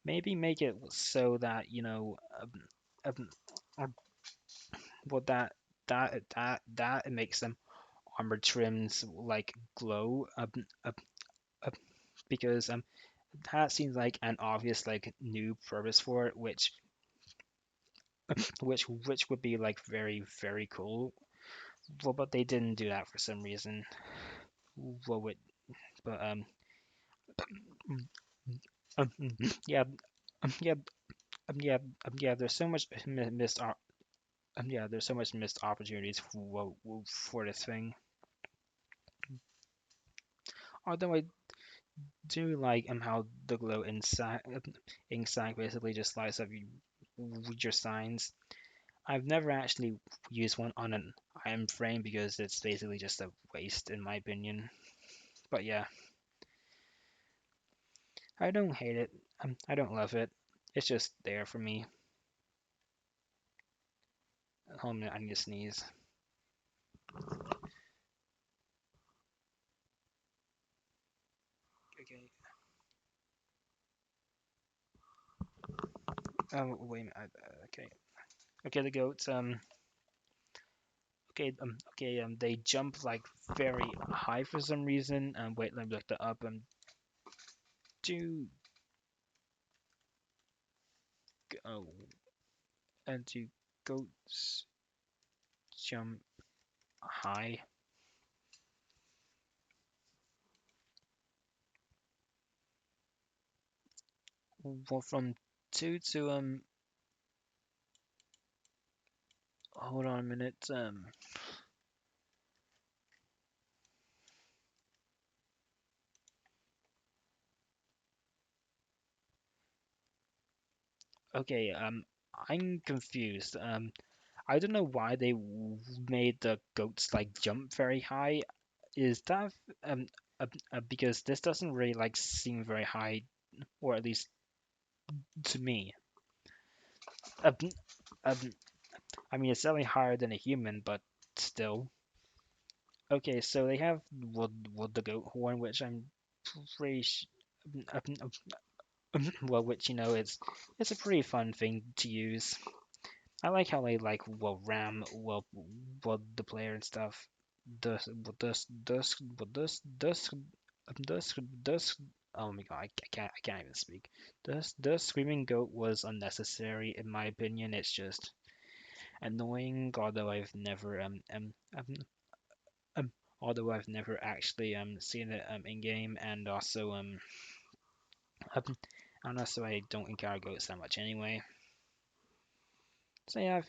Speaker 1: maybe make it so that um, um what that it makes them armor trims like glow um, because that seems like an obvious like new purpose for it, which would be like very cool. Well, but they didn't do that for some reason. Well, but yeah, yeah, yeah, yeah. There's so much yeah, there's so much missed opportunities for this thing. Although I do like how the glow ink sac basically just lights up your signs. I've never actually used one on an iron frame because it's basically just a waste in my opinion. But yeah, I don't hate it. I don't love it. It's just there for me. Hold on a minute, I need to sneeze. Okay. Wait a minute. Okay. Okay, the goats. Okay. Okay. They jump like very high for some reason. Wait, let me look that up. Do go and do goats jump high? Well, from two to hold on a minute. Okay. I'm confused. I don't know why they made the goats like jump very high. Is that because this doesn't really like seem very high, or at least to me. Um, um, I mean, it's definitely higher than a human, but still. Okay, so they have what the goat horn, which I'm pretty well, which it's a pretty fun thing to use. I like how they like ram the player and stuff. Does what does oh my god, I can't even speak. The screaming goat was unnecessary in my opinion. It's just annoying, um although I've never actually seen it in game, um and also I don't encounter goats that much anyway. So yeah,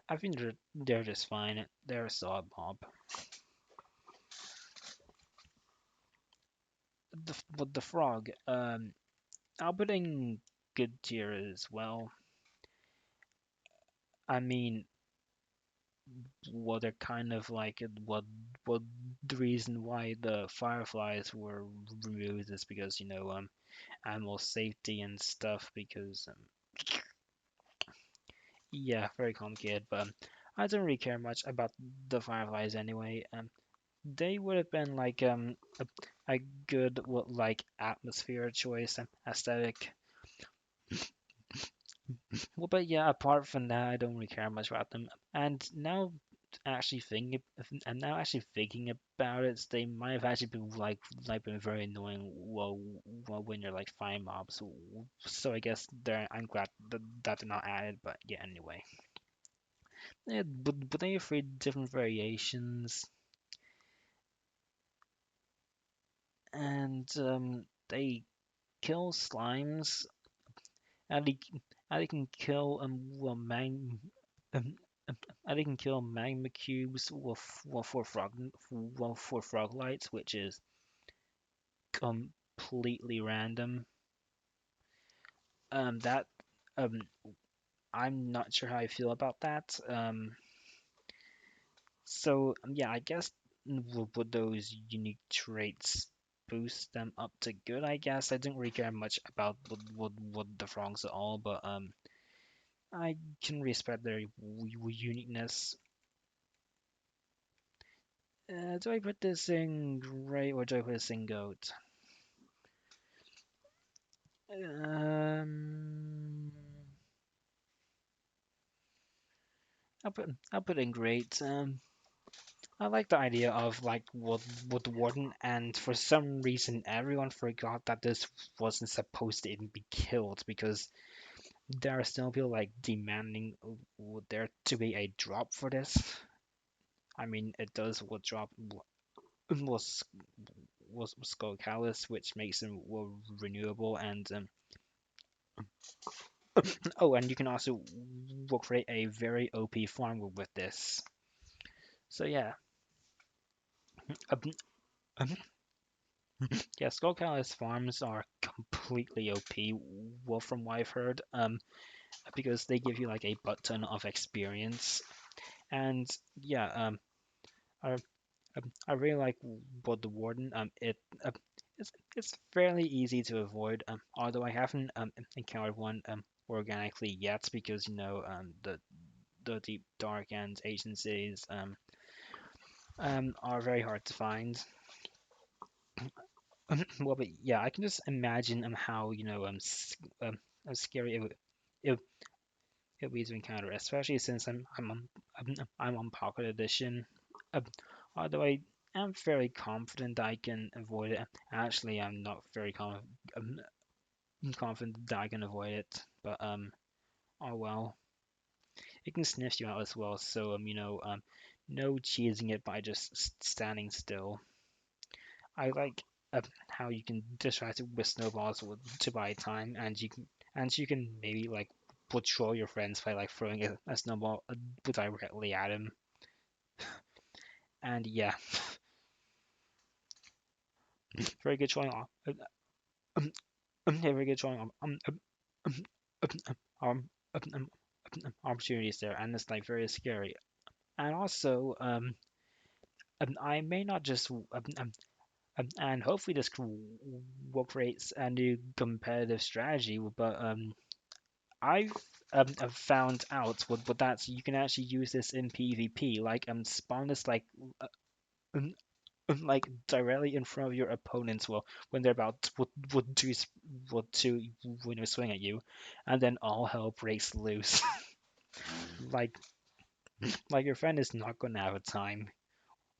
Speaker 1: I think they're just fine. They're a solid mob. But the frog, I'll put in good tier as well. I mean, well, they're kind of like what the reason why the fireflies were removed is because animal safety and stuff. Because yeah, very complicated. But I don't really care much about the fireflies anyway. They would have been like a good like atmosphere choice and aesthetic. Well, but yeah, apart from that, I don't really care much about them. And now, actually thinking about it, they might have actually been been very annoying. When you're like fighting mobs. So I guess I'm glad that they're not added. But yeah, anyway. Yeah, but they have three different variations, and they kill slimes, and they can kill um, and they can kill magma cubes for frog lights, which is completely random. That um I'm not sure how I feel about that. So yeah, I guess would those unique traits boost them up to good? I guess I didn't really care much about what the frogs at all, but I can respect their uniqueness. Do I put this in gray or do I put this in goat? Um, I'll put in great. I like the idea of like what the warden, and for some reason everyone forgot that this wasn't supposed to even be killed because there are still people like demanding there to be a drop for this. I mean, it does what drop was was Skull Callus, which makes them renewable, and oh, and you can also will create a very OP farm with this. So yeah, um, um, yeah, Skull Callus farms are completely OP. Well, from what I've heard, because they give you like a butt ton of experience, and yeah, I really like what the warden. it's fairly easy to avoid. Although I haven't encountered one organically yet because the deep dark and agencies are very hard to find. Well, but yeah, I can just imagine how scary it, it would be to encounter, especially since I'm on Pocket Edition. Um, Although I am fairly confident I can avoid it. Actually, I'm not very um, confident that I can avoid it, but oh well. It can sniff you out as well, so no cheesing it by just standing still. I like how you can distract it with snowballs to buy time, and you can maybe like patrol your friends by like throwing a snowball directly at him. And yeah, very good showing off. Very good showing off. Um, opportunities there, and it's like very scary. And also, I may not just and hopefully this will create a new competitive strategy, but I've found out what that's you can actually use this in PvP, like spawn this um, like directly in front of your opponents, well, when they're about to swing at you, and then all hell breaks loose. like like your friend is not gonna have a time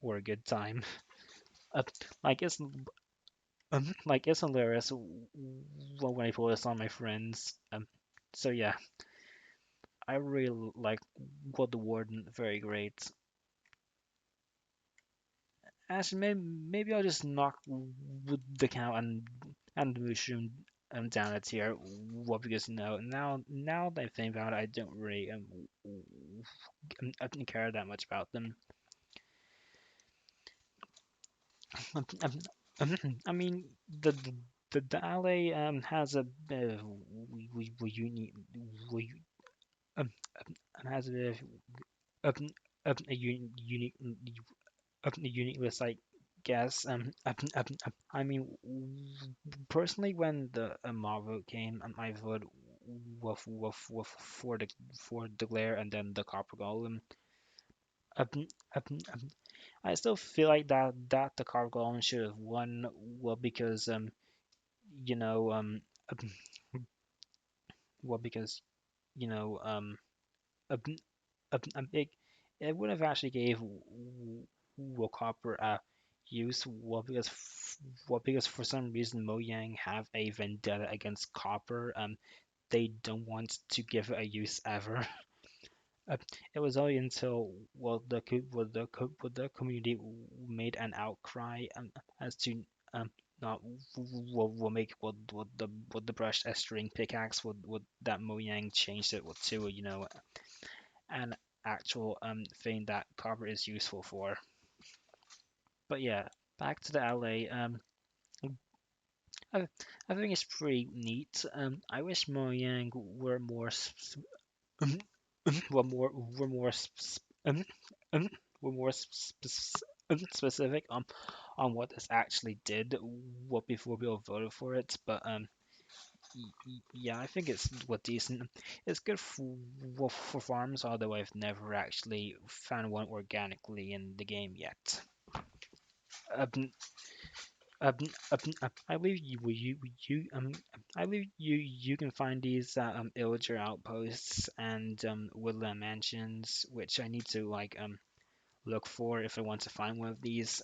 Speaker 1: or a good time. Uh, like it's hilarious when I pull this on my friends. So yeah, I really like what the warden very great. Actually, maybe I'll just knock the cow and the mushroom down a tier. Well, because now that I think about it, I don't really I didn't care that much about them. I mean, the alley has a bit of unique we has a bit of unique a unique list, I guess. I mean, personally, when the mob vote came, I voted for the glare and then the copper golem. Um, I still feel like that the copper golem should have won. Well, because you know um, well because you know um, it, it would have actually gave Copper a use well because for some reason Mojang have a vendetta against Copper. They don't want to give it a use ever. Uh, it was only until the community made an outcry as to not will make what the brushed a string pickaxe would that Mojang changed it to an actual thing that copper is useful for. But yeah, back to the LA. I, I think it's pretty neat. I wish Mojang were more were more um, were more specific on what this actually did. What before people voted for it, but yeah, I think it's what decent. It's good for farms, although I've never actually found one organically in the game yet. Um, I believe I believe you can find these illager outposts and woodland mansions, which I need to like look for if I want to find one of these.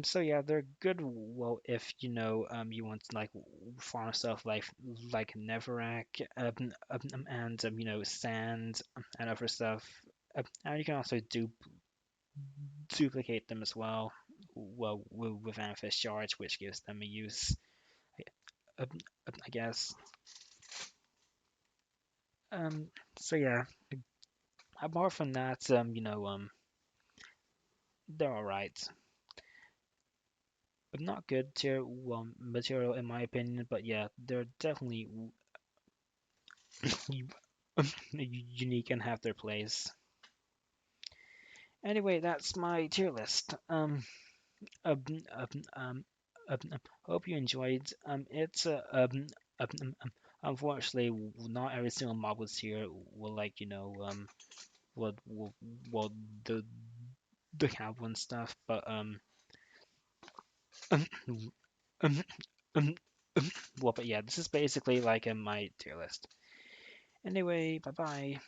Speaker 1: So yeah, they're good. Well, if you want to like farm stuff like Neverac, and sand and other stuff. And you can also duplicate them as well. Well, with Amethyst Shards, which gives them a use, um, I guess. Um, so yeah, apart from that, they're all right, but not good tier one material in my opinion. But yeah, they're definitely unique and have their place. Anyway, that's my tier list. Um, um, um, hope you enjoyed. It's um, um, um, unfortunately not every single mob was here will like will will the the have one stuff, but um, um, um, well, but yeah, this is basically like my tier list. Anyway, bye bye.